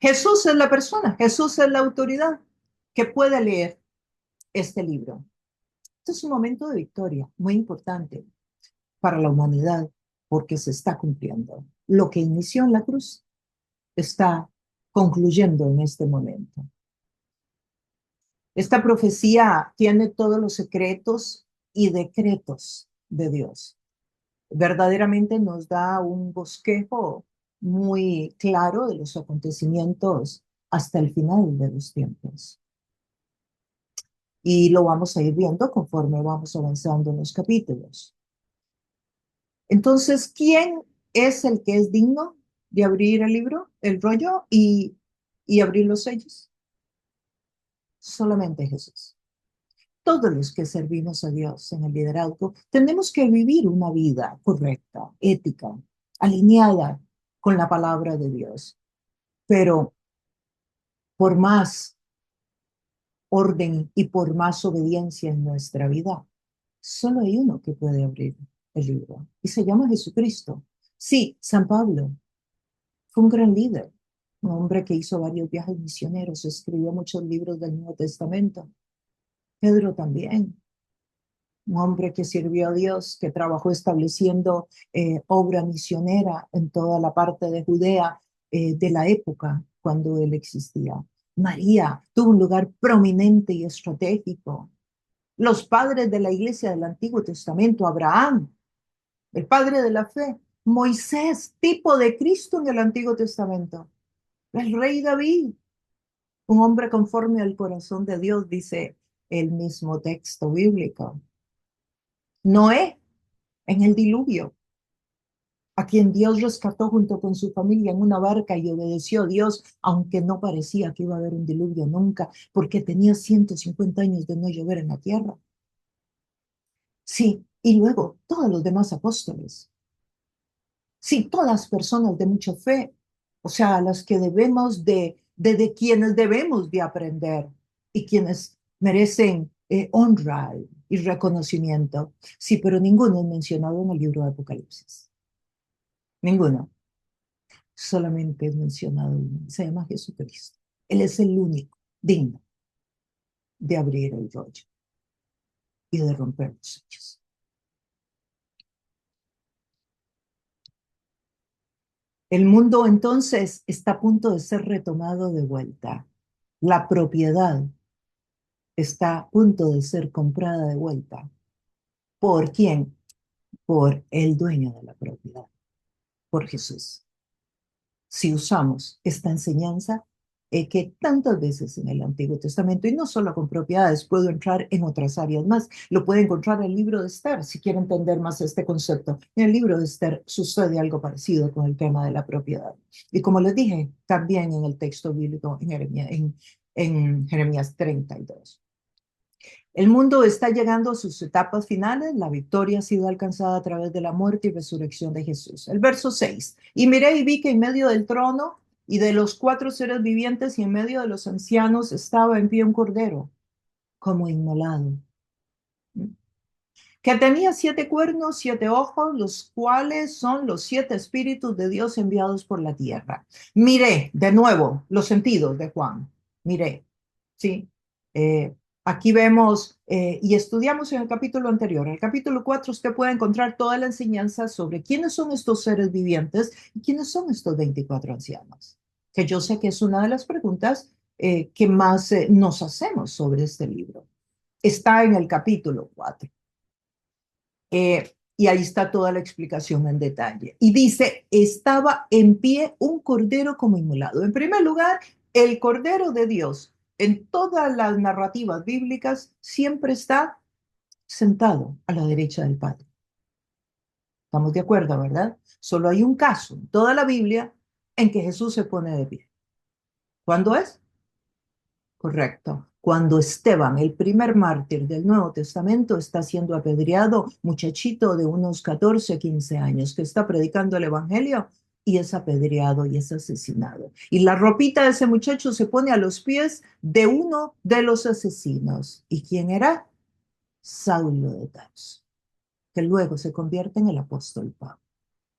Jesús es la persona, Jesús es la autoridad que puede leer este libro. Este es un momento de victoria muy importante para la humanidad porque se está cumpliendo. Lo que inició en la cruz está concluyendo en este momento. Esta profecía tiene todos los secretos y decretos de Dios. Verdaderamente nos da un bosquejo muy claro de los acontecimientos hasta el final de los tiempos. Y lo vamos a ir viendo conforme vamos avanzando en los capítulos. Entonces, ¿quién es el que es digno de abrir el libro, el rollo y abrir los sellos? Solamente Jesús. Todos los que servimos a Dios en el liderazgo tenemos que vivir una vida correcta, ética, alineada con la palabra de Dios. Pero por más orden y por más obediencia en nuestra vida, solo hay uno que puede abrir el libro y se llama Jesucristo. Sí, San Pablo fue un gran líder, un hombre que hizo varios viajes misioneros, escribió muchos libros del Nuevo Testamento. Pedro también, un hombre que sirvió a Dios, que trabajó estableciendo obra misionera en toda la parte de Judea de la época cuando él existía. María tuvo un lugar prominente y estratégico. Los padres de la iglesia del Antiguo Testamento, Abraham, el padre de la fe, Moisés, tipo de Cristo en el Antiguo Testamento, el rey David, un hombre conforme al corazón de Dios, dice el mismo texto bíblico. Noé, en el diluvio, a quien Dios rescató junto con su familia en una barca y obedeció a Dios, aunque no parecía que iba a haber un diluvio nunca, porque tenía 150 años de no llover en la tierra. Sí, y luego todos los demás apóstoles. Sí, todas personas de mucha fe, o sea, las que debemos de quienes debemos de aprender y quienes merecen honra y reconocimiento. Sí, pero ninguno es mencionado en el libro de Apocalipsis. Ninguno. Solamente es mencionado uno. Se llama Jesucristo. Él es el único digno de abrir el rollo y de romper los sellos. El mundo entonces está a punto de ser retomado de vuelta. La propiedad está a punto de ser comprada de vuelta. ¿Por quién? Por el dueño de la propiedad, por Jesús. Si usamos esta enseñanza, que tantas veces en el Antiguo Testamento, y no solo con propiedades, puedo entrar en otras áreas más. Lo puede encontrar en el libro de Esther, si quiere entender más este concepto. En el libro de Esther sucede algo parecido con el tema de la propiedad. Y como les dije, también en el texto bíblico en Jeremías 32. El mundo está llegando a sus etapas finales. La victoria ha sido alcanzada a través de la muerte y resurrección de Jesús. El verso 6. Y miré y vi que en medio del trono y de los cuatro seres vivientes y en medio de los ancianos estaba en pie un cordero, como inmolado, que tenía siete cuernos, siete ojos, los cuales son los siete espíritus de Dios enviados por la tierra. Miré de nuevo los sentidos de Juan. Miré, ¿sí? Aquí vemos y estudiamos en el capítulo anterior. En el capítulo 4 usted puede encontrar toda la enseñanza sobre quiénes son estos seres vivientes y quiénes son estos 24 ancianos, que yo sé que es una de las preguntas que más nos hacemos sobre este libro. Está en el capítulo 4. Y ahí está toda la explicación en detalle. Y dice, estaba en pie un cordero como inmolado. En primer lugar, el cordero de Dios en todas las narrativas bíblicas siempre está sentado a la derecha del Padre. Estamos de acuerdo, ¿verdad? Solo hay un caso en toda la Biblia en que Jesús se pone de pie. ¿Cuándo es? Correcto. Cuando Esteban, el primer mártir del Nuevo Testamento, está siendo apedreado, muchachito de unos 14, 15 años, que está predicando el Evangelio y es apedreado y es asesinado. Y la ropita de ese muchacho se pone a los pies de uno de los asesinos. ¿Y quién era? Saulo de Tarso, que luego se convierte en el apóstol Pablo,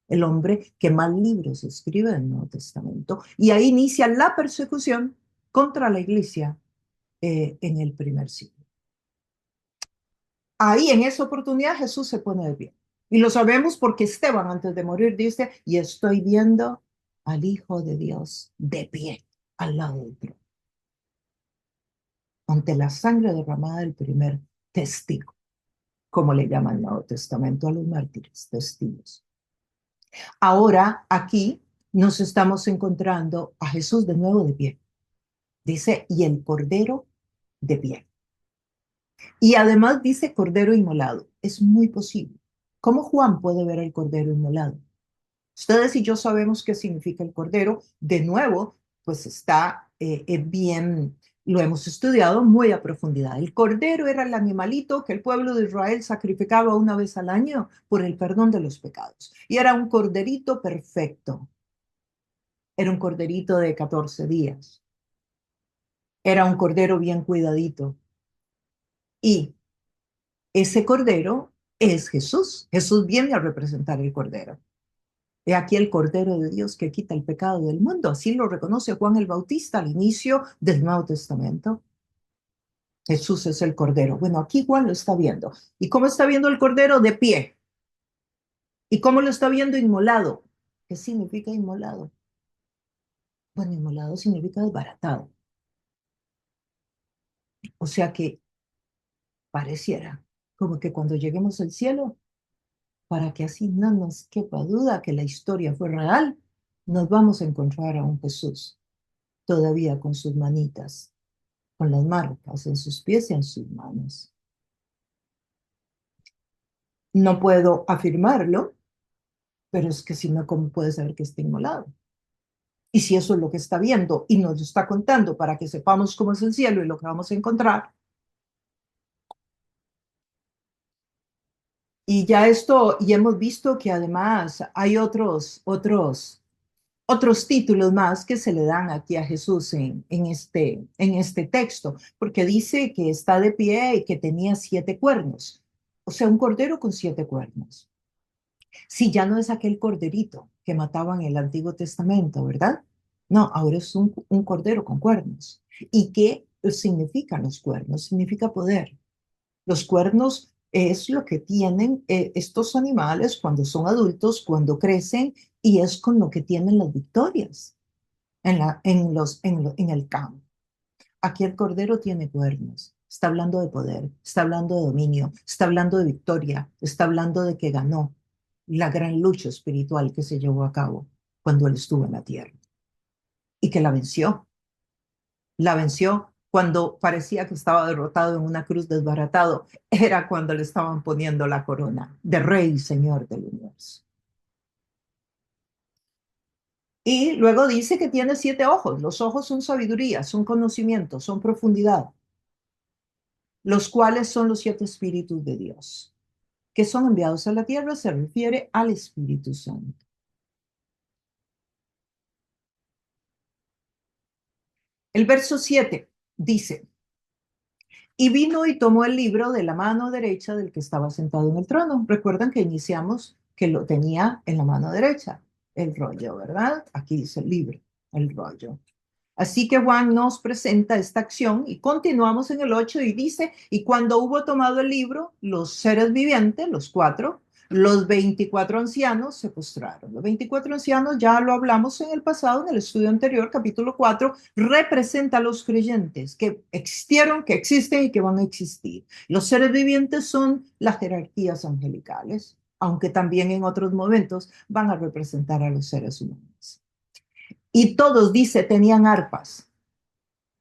el hombre que más libros escribe del Nuevo Testamento. Y ahí inicia la persecución contra la iglesia en el primer siglo. Ahí en esa oportunidad Jesús se pone de pie. Y lo sabemos porque Esteban antes de morir dice, y estoy viendo al Hijo de Dios de pie al lado del trono, ante la sangre derramada del primer testigo, como le llama el Nuevo Testamento a los mártires, testigos. Ahora aquí nos estamos encontrando a Jesús de nuevo de pie. Dice, y el Cordero de pie. Y además dice cordero inmolado. Es muy posible. ¿Cómo Juan puede ver el cordero inmolado? Ustedes y yo sabemos qué significa el cordero. De nuevo, pues está bien, lo hemos estudiado muy a profundidad. El cordero era el animalito que el pueblo de Israel sacrificaba una vez al año por el perdón de los pecados. Y era un corderito perfecto. Era un corderito de 14 días. Era un cordero bien cuidadito. Y ese cordero es Jesús. Jesús viene a representar el cordero. He aquí el cordero de Dios que quita el pecado del mundo. Así lo reconoce Juan el Bautista al inicio del Nuevo Testamento. Jesús es el cordero. Bueno, aquí Juan lo está viendo. ¿Y cómo está viendo el cordero? De pie. ¿Y cómo lo está viendo? Inmolado. ¿Qué significa inmolado? Bueno, inmolado significa desbaratado. O sea que pareciera como que cuando lleguemos al cielo, para que así no nos quepa duda que la historia fue real, nos vamos a encontrar a un Jesús todavía con sus manitas, con las marcas en sus pies y en sus manos. No puedo afirmarlo, pero es que si no, ¿cómo puede saber que está inmolado? Y si eso es lo que está viendo y nos lo está contando para que sepamos cómo es el cielo y lo que vamos a encontrar. Y ya esto, y hemos visto que además hay otros títulos más que se le dan aquí a Jesús en este texto, porque dice que está de pie y que tenía siete cuernos, o sea, un cordero con siete cuernos. Sí, ya no es aquel corderito que mataban en el Antiguo Testamento, ¿verdad? No, ahora es un cordero con cuernos. ¿Y qué significan los cuernos? Significa poder. Los cuernos es lo que tienen estos animales cuando son adultos, cuando crecen, y es con lo que tienen las victorias en el campo. Aquí el cordero tiene cuernos. Está hablando de poder, está hablando de dominio, está hablando de victoria, está hablando de que ganó la gran lucha espiritual que se llevó a cabo cuando él estuvo en la tierra y que la venció. La venció cuando parecía que estaba derrotado en una cruz desbaratado. Era cuando le estaban poniendo la corona de rey y señor del universo. Y luego dice que tiene siete ojos. Los ojos son sabiduría, son conocimiento, son profundidad, los cuales son los siete espíritus de Dios, que son enviados a la tierra, se refiere al Espíritu Santo. El verso 7 dice, y vino y tomó el libro de la mano derecha del que estaba sentado en el trono. Recuerdan que iniciamos que lo tenía en la mano derecha, el rollo, ¿verdad? Aquí dice el libro, el rollo. Así que Juan nos presenta esta acción y continuamos en el 8 y dice, y cuando hubo tomado el libro, los seres vivientes, los cuatro, los 24 ancianos se postraron. Los 24 ancianos, ya lo hablamos en el pasado, en el estudio anterior, capítulo 4, representa a los creyentes que existieron, que existen y que van a existir. Los seres vivientes son las jerarquías angelicales, aunque también en otros momentos van a representar a los seres humanos. Y todos, dice, tenían arpas.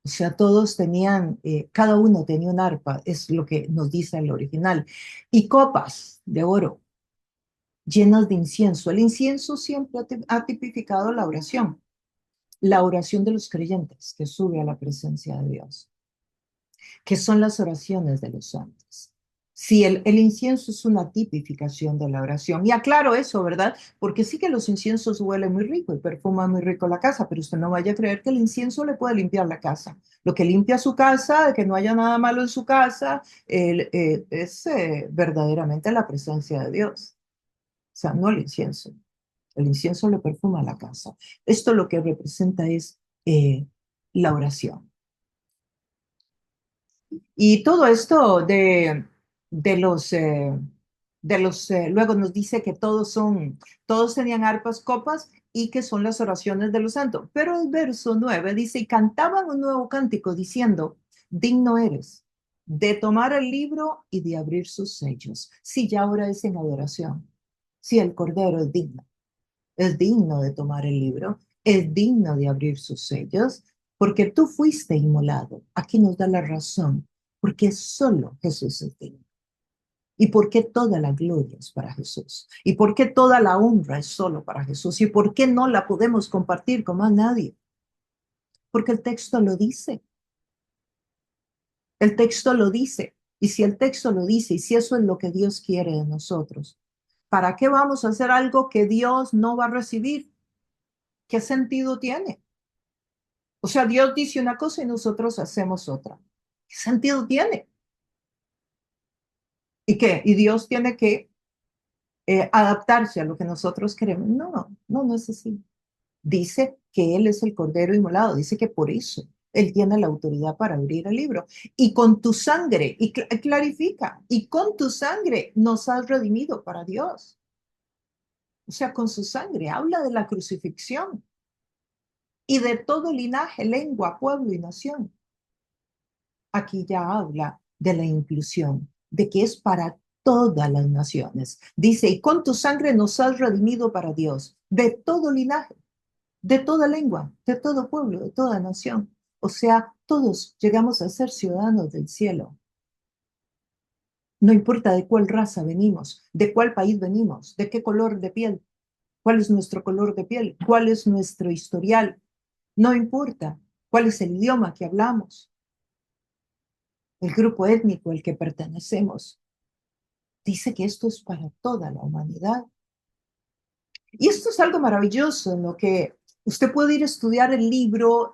O sea, todos tenían, cada uno tenía un arpa, es lo que nos dice el original. Y copas de oro llenas de incienso. El incienso siempre ha tipificado la oración de los creyentes que sube a la presencia de Dios, que son las oraciones de los santos. Sí, el incienso es una tipificación de la oración. Y aclaro eso, ¿verdad? Porque sí que los inciensos huelen muy rico y perfuman muy rico la casa, pero usted no vaya a creer que el incienso le puede limpiar la casa. Lo que limpia su casa, de que no haya nada malo en su casa, es verdaderamente la presencia de Dios. O sea, no el incienso. El incienso le perfuma la casa. Esto lo que representa es la oración. Y todo esto luego nos dice que todos tenían arpas, copas y que son las oraciones de los santos. Pero el verso 9 dice, y cantaban un nuevo cántico diciendo, digno eres de tomar el libro y de abrir sus sellos. Sí, ya ahora es en adoración. Sí, el Cordero es digno de tomar el libro, es digno de abrir sus sellos, porque tú fuiste inmolado. Aquí nos da la razón, porque solo Jesús es digno. ¿Y por qué toda la gloria es para Jesús? ¿Y por qué toda la honra es solo para Jesús? ¿Y por qué no la podemos compartir con más nadie? Porque el texto lo dice. El texto lo dice. Y si el texto lo dice, y si eso es lo que Dios quiere de nosotros, ¿para qué vamos a hacer algo que Dios no va a recibir? ¿Qué sentido tiene? O sea, Dios dice una cosa y nosotros hacemos otra. ¿Qué sentido tiene? ¿Y qué? ¿Y Dios tiene que adaptarse a lo que nosotros queremos? No, no, no es así. Dice que Él es el Cordero inmolado. Dice que por eso Él tiene la autoridad para abrir el libro. Y con tu sangre, y clarifica, y con tu sangre nos has redimido para Dios. O sea, con su sangre. Habla de la crucifixión y de todo linaje, lengua, pueblo y nación. Aquí ya habla de la inclusión, de que es para todas las naciones. Dice, y con tu sangre nos has redimido para Dios, de todo linaje, de toda lengua, de todo pueblo, de toda nación. O sea, todos llegamos a ser ciudadanos del cielo. No importa de cuál raza venimos, de cuál país venimos, de qué color de piel, cuál es nuestro color de piel, cuál es nuestro historial. No importa cuál es el idioma que hablamos, el grupo étnico al que pertenecemos. Dice que esto es para toda la humanidad. Y esto es algo maravilloso en lo que usted puede ir a estudiar el libro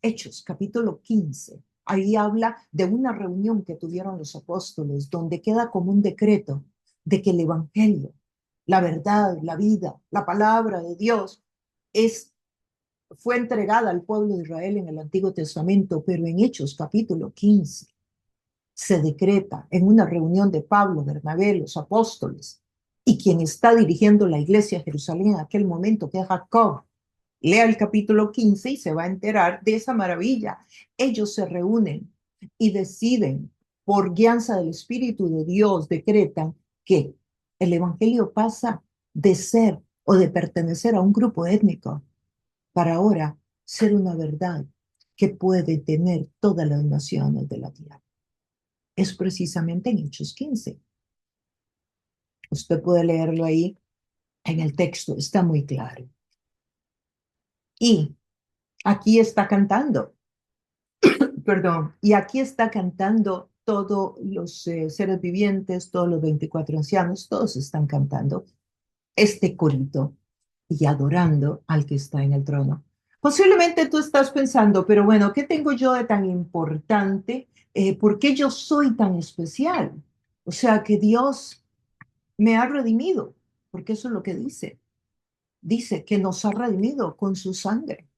Hechos, capítulo 15. Ahí habla de una reunión que tuvieron los apóstoles, donde queda como un decreto de que el Evangelio, la verdad, la vida, la palabra de Dios fue entregada al pueblo de Israel en el Antiguo Testamento, pero en Hechos, capítulo 15 se decreta en una reunión de Pablo, Bernabé, los apóstoles, y quien está dirigiendo la iglesia de Jerusalén en aquel momento, que es Jacob. Lea el capítulo 15 y se va a enterar de esa maravilla. Ellos se reúnen y deciden, por guianza del Espíritu de Dios, decretan que el Evangelio pasa de ser o de pertenecer a un grupo étnico para ahora ser una verdad que puede tener todas las naciones de la tierra. Es precisamente en Hechos 15. Usted puede leerlo ahí en el texto, está muy claro. Y aquí está cantando, perdón, y aquí está cantando todos los seres vivientes, todos los 24 ancianos, todos están cantando este corito y adorando al que está en el trono. Posiblemente tú estás pensando, pero bueno, ¿qué tengo yo de tan importante? ¿Por qué yo soy tan especial? O sea, que Dios me ha redimido, porque eso es lo que dice. Dice que nos ha redimido con su sangre.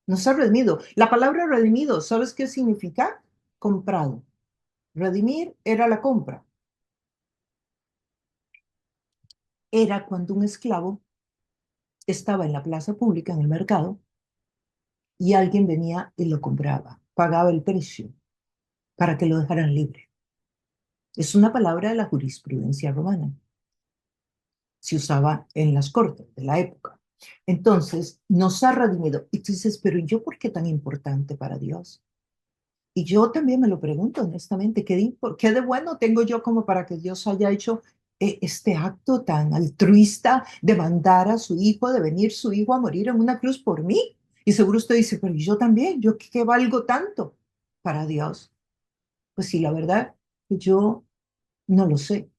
Nos ha redimido. La palabra redimido, ¿sabes qué significa? Comprado. Redimir era la compra. Era cuando un esclavo estaba en la plaza pública, en el mercado, y alguien venía y lo compraba, pagaba el precio para que lo dejaran libre. Es una palabra de la jurisprudencia romana. Se usaba en las cortes de la época. Entonces, nos ha redimido. Y tú dices, pero ¿yo por qué tan importante para Dios? Y yo también me lo pregunto honestamente, ¿qué de bueno tengo yo como para que Dios haya hecho este acto tan altruista de mandar a su hijo, de venir su hijo a morir en una cruz por mí? Y seguro usted dice, pero yo también, ¿yo qué valgo tanto para Dios? Pues sí, la verdad, yo no lo sé.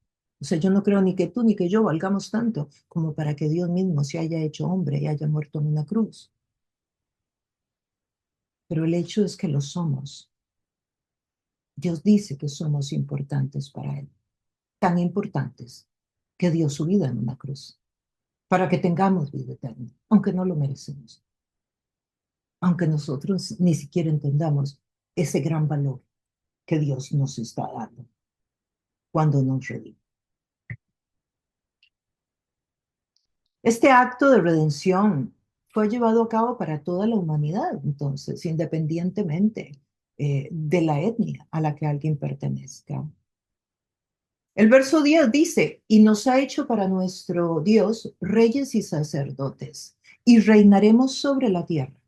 O sea, yo no creo ni que tú ni que yo valgamos tanto como para que Dios mismo se haya hecho hombre y haya muerto en una cruz. Pero el hecho es que lo somos. Dios dice que somos importantes para Él, tan importantes que dio su vida en una cruz, para que tengamos vida eterna, aunque no lo merecemos, aunque nosotros ni siquiera entendamos ese gran valor que Dios nos está dando cuando nos redime. Este acto de redención fue llevado a cabo para toda la humanidad, entonces, independientemente de la etnia a la que alguien pertenezca. El verso 10 dice, y nos ha hecho para nuestro Dios reyes y sacerdotes, y reinaremos sobre la tierra.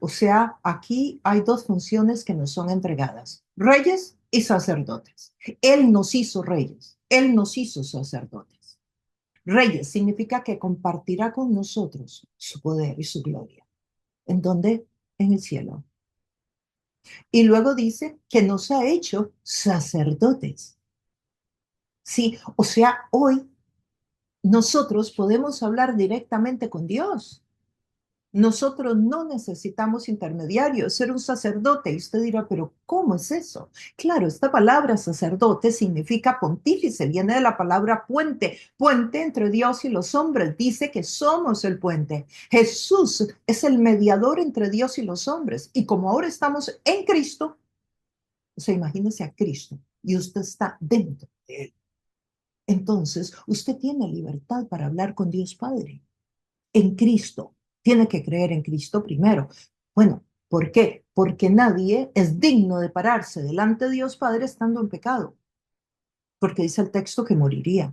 O sea, aquí hay dos funciones que nos son entregadas, reyes y sacerdotes. Él nos hizo reyes, Él nos hizo sacerdotes. Reyes significa que compartirá con nosotros su poder y su gloria. ¿En dónde? En el cielo. Y luego dice que nos ha hecho sacerdotes. Sí, o sea, hoy nosotros podemos hablar directamente con Dios. Nosotros no necesitamos intermediarios, ser un sacerdote. Y usted dirá, pero ¿cómo es eso? Claro, esta palabra sacerdote significa pontífice, viene de la palabra puente, puente entre Dios y los hombres. Dice que somos el puente. Jesús es el mediador entre Dios y los hombres. Y como ahora estamos en Cristo, o sea, imagínese a Cristo y usted está dentro de él. Entonces, usted tiene libertad para hablar con Dios Padre en Cristo. Tiene que creer en Cristo primero. Bueno, ¿por qué? Porque nadie es digno de pararse delante de Dios Padre estando en pecado, porque dice el texto que moriría.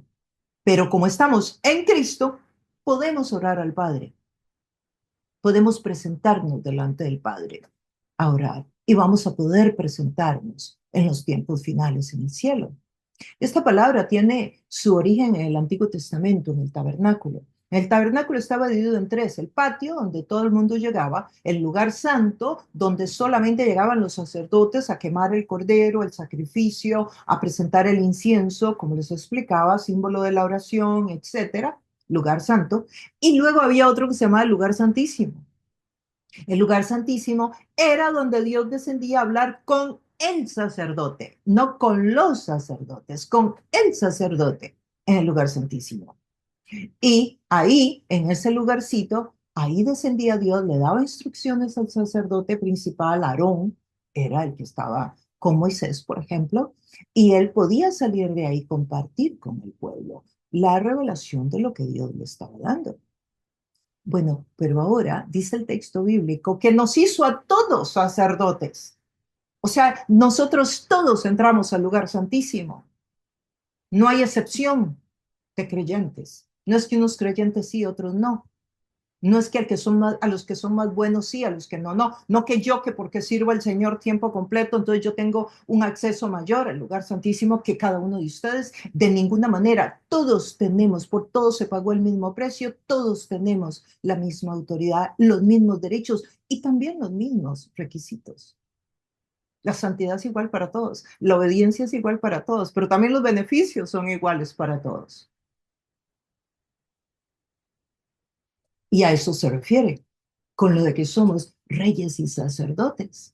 Pero como estamos en Cristo, podemos orar al Padre, podemos presentarnos delante del Padre a orar y vamos a poder presentarnos en los tiempos finales en el cielo. Esta palabra tiene su origen en el Antiguo Testamento, en el tabernáculo. El tabernáculo estaba dividido en tres: el patio, donde todo el mundo llegaba; el lugar santo, donde solamente llegaban los sacerdotes a quemar el cordero, el sacrificio, a presentar el incienso, como les explicaba, símbolo de la oración, etcétera, lugar santo. Y luego había otro que se llamaba el lugar santísimo. El lugar santísimo era donde Dios descendía a hablar con el sacerdote, no con los sacerdotes, con el sacerdote en el lugar santísimo. Y ahí, en ese lugarcito, ahí descendía Dios, le daba instrucciones al sacerdote principal, Aarón, era el que estaba con Moisés, por ejemplo, y él podía salir de ahí y compartir con el pueblo la revelación de lo que Dios le estaba dando. Bueno, pero ahora dice el texto bíblico que nos hizo a todos sacerdotes. O sea, nosotros todos entramos al lugar santísimo. No hay excepción de creyentes. No es que unos creyentes sí, otros no. No es que, a los que son más buenos sí, a los que no, no. No que yo, que porque sirvo al Señor tiempo completo, entonces yo tengo un acceso mayor al lugar santísimo que cada uno de ustedes. De ninguna manera. Todos tenemos, por todos se pagó el mismo precio, todos tenemos la misma autoridad, los mismos derechos y también los mismos requisitos. La santidad es igual para todos, la obediencia es igual para todos, pero también los beneficios son iguales para todos. Y a eso se refiere con lo de que somos reyes y sacerdotes.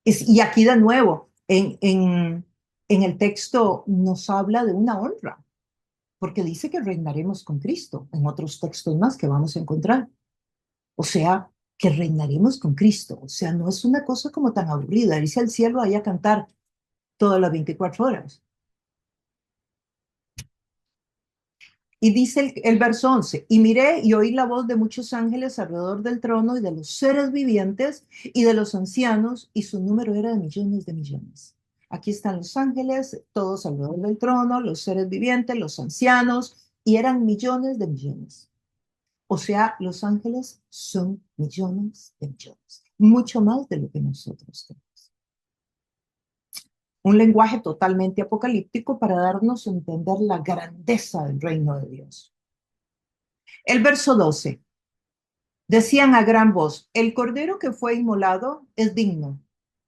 Y aquí de nuevo, en el texto nos habla de una honra, porque dice que reinaremos con Cristo, en otros textos más que vamos a encontrar. O sea, que reinaremos con Cristo. O sea, no es una cosa como tan aburrida, irse al cielo ahí a cantar todas las 24 horas. Y dice el verso 11, y miré y oí la voz de muchos ángeles alrededor del trono y de los seres vivientes y de los ancianos, y su número era de millones de millones. Aquí están los ángeles, todos alrededor del trono, los seres vivientes, los ancianos, y eran millones de millones. O sea, los ángeles son millones de millones, mucho más de lo que nosotros tenemos. Un lenguaje totalmente apocalíptico para darnos a entender la grandeza del reino de Dios. El verso 12. Decían a gran voz, el cordero que fue inmolado es digno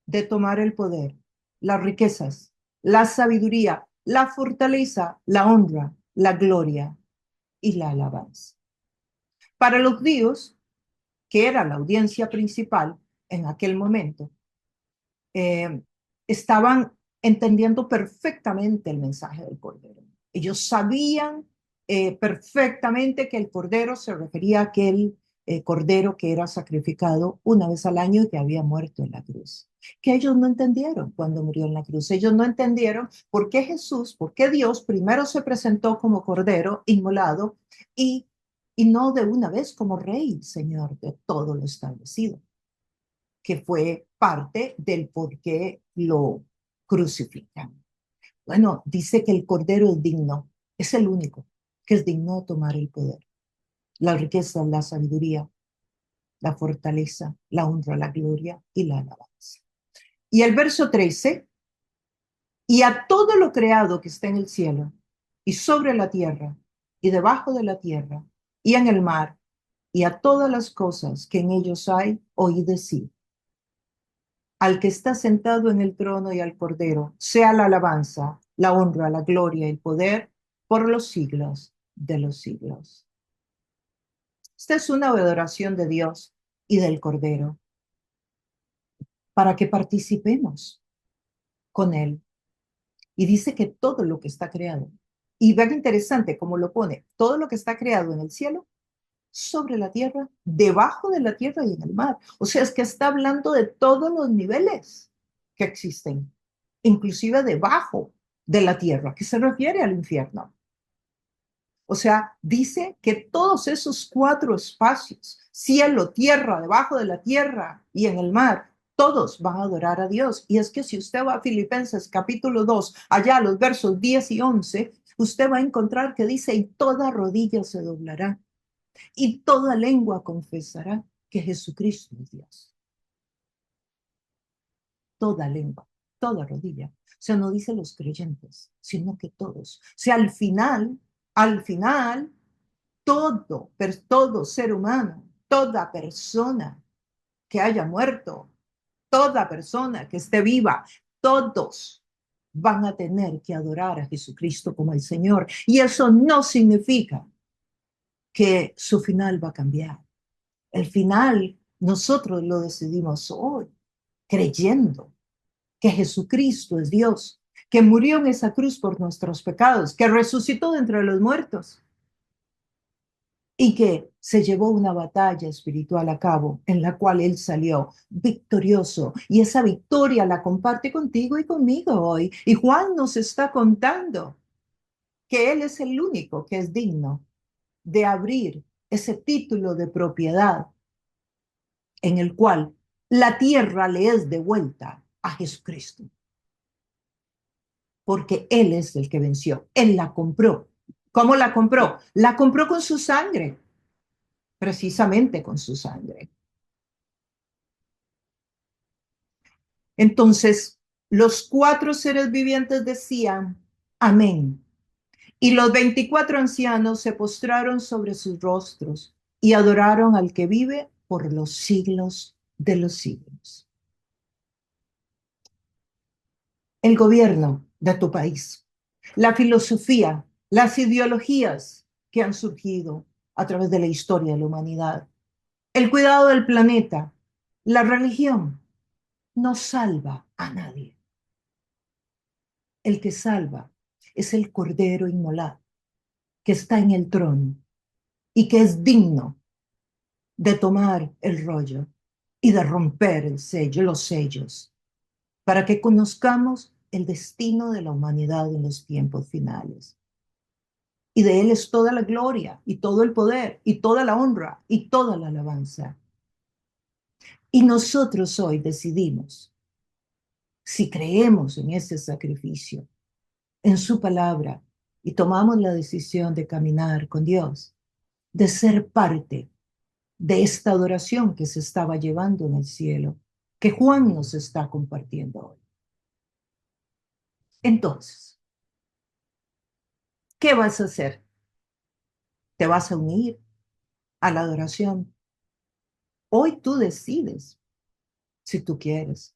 de tomar el poder, las riquezas, la sabiduría, la fortaleza, la honra, la gloria y la alabanza. Para los judíos, que era la audiencia principal en aquel momento, eh, estaban entendiendo perfectamente el mensaje del Cordero. Ellos sabían perfectamente que el Cordero se refería a aquel Cordero que era sacrificado una vez al año y que había muerto en la cruz. Que ellos no entendieron cuando murió en la cruz. Ellos no entendieron por qué Jesús, por qué Dios primero se presentó como Cordero inmolado y no de una vez como Rey, Señor de todo lo establecido, que fue parte del por qué lo crucifican. Bueno, dice que el Cordero es digno, es el único que es digno de tomar el poder, la riqueza, la sabiduría, la fortaleza, la honra, la gloria y la alabanza. Y el verso 13, y a todo lo creado que está en el cielo y sobre la tierra y debajo de la tierra y en el mar y a todas las cosas que en ellos hay, oí decir, al que está sentado en el trono y al Cordero, sea la alabanza, la honra, la gloria y el poder por los siglos de los siglos. Esta es una adoración de Dios y del Cordero para que participemos con Él. Y dice que todo lo que está creado, y vean interesante cómo lo pone, todo lo que está creado en el cielo, sobre la tierra, debajo de la tierra y en el mar. O sea, es que está hablando de todos los niveles que existen, inclusive debajo de la tierra, que se refiere al infierno. O sea, dice que todos esos cuatro espacios, cielo, tierra, debajo de la tierra y en el mar, todos van a adorar a Dios. Y es que si usted va a Filipenses capítulo 2, allá los versos 10 y 11, usted va a encontrar que dice, y toda rodilla se doblará y toda lengua confesará que Jesucristo es Dios. Toda lengua, toda rodilla. O sea, no dice los creyentes, sino que todos. O sea, al final, todo ser humano, toda persona que haya muerto, toda persona que esté viva, todos van a tener que adorar a Jesucristo como el Señor. Y eso no significa que su final va a cambiar. El final nosotros lo decidimos hoy, creyendo que Jesucristo es Dios, que murió en esa cruz por nuestros pecados, que resucitó de entre los muertos y que se llevó una batalla espiritual a cabo en la cual Él salió victorioso. Y esa victoria la comparte contigo y conmigo hoy. Y Juan nos está contando que Él es el único que es digno de abrir ese título de propiedad en el cual la tierra le es devuelta a Jesucristo. Porque Él es el que venció. Él la compró. ¿Cómo la compró? La compró con su sangre. Precisamente con su sangre. Entonces, los cuatro seres vivientes decían, amén. Y los 24 ancianos se postraron sobre sus rostros y adoraron al que vive por los siglos de los siglos. El gobierno de tu país, la filosofía, las ideologías que han surgido a través de la historia de la humanidad El cuidado del planeta, la religión, no salva a nadie. El que salva es el Cordero Inmolado, que está en el trono y que es digno de tomar el rollo y de romper el sello, los sellos, para que conozcamos el destino de la humanidad en los tiempos finales. Y de Él es toda la gloria y todo el poder y toda la honra y toda la alabanza. Y nosotros hoy decidimos si creemos en ese sacrificio, en su palabra, y tomamos la decisión de caminar con Dios, de ser parte de esta adoración que se estaba llevando en el cielo, que Juan nos está compartiendo hoy. Entonces, ¿qué vas a hacer? ¿Te vas a unir a la adoración? Hoy tú decides si tú quieres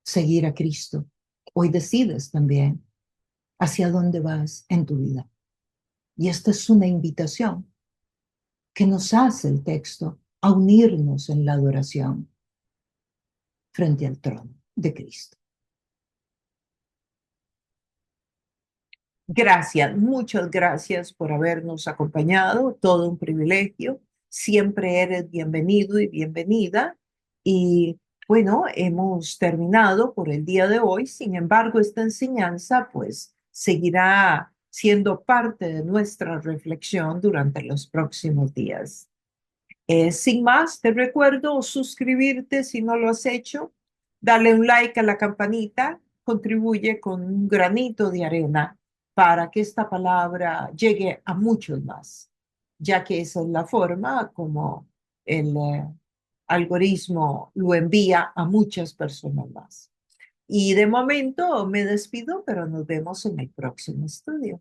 seguir a Cristo. Hoy decides también hacia dónde vas en tu vida. Y esta es una invitación que nos hace el texto a unirnos en la adoración frente al trono de Cristo. Gracias, muchas gracias por habernos acompañado, todo un privilegio. Siempre eres bienvenido y bienvenida. Y bueno, hemos terminado por el día de hoy. Sin embargo, esta enseñanza pues seguirá siendo parte de nuestra reflexión durante los próximos días. Sin más, te recuerdo suscribirte si no lo has hecho, darle un like a la campanita, contribuye con un granito de arena para que esta palabra llegue a muchos más, ya que esa es la forma como el algoritmo lo envía a muchas personas más. Y de momento me despido, pero nos vemos en el próximo estudio.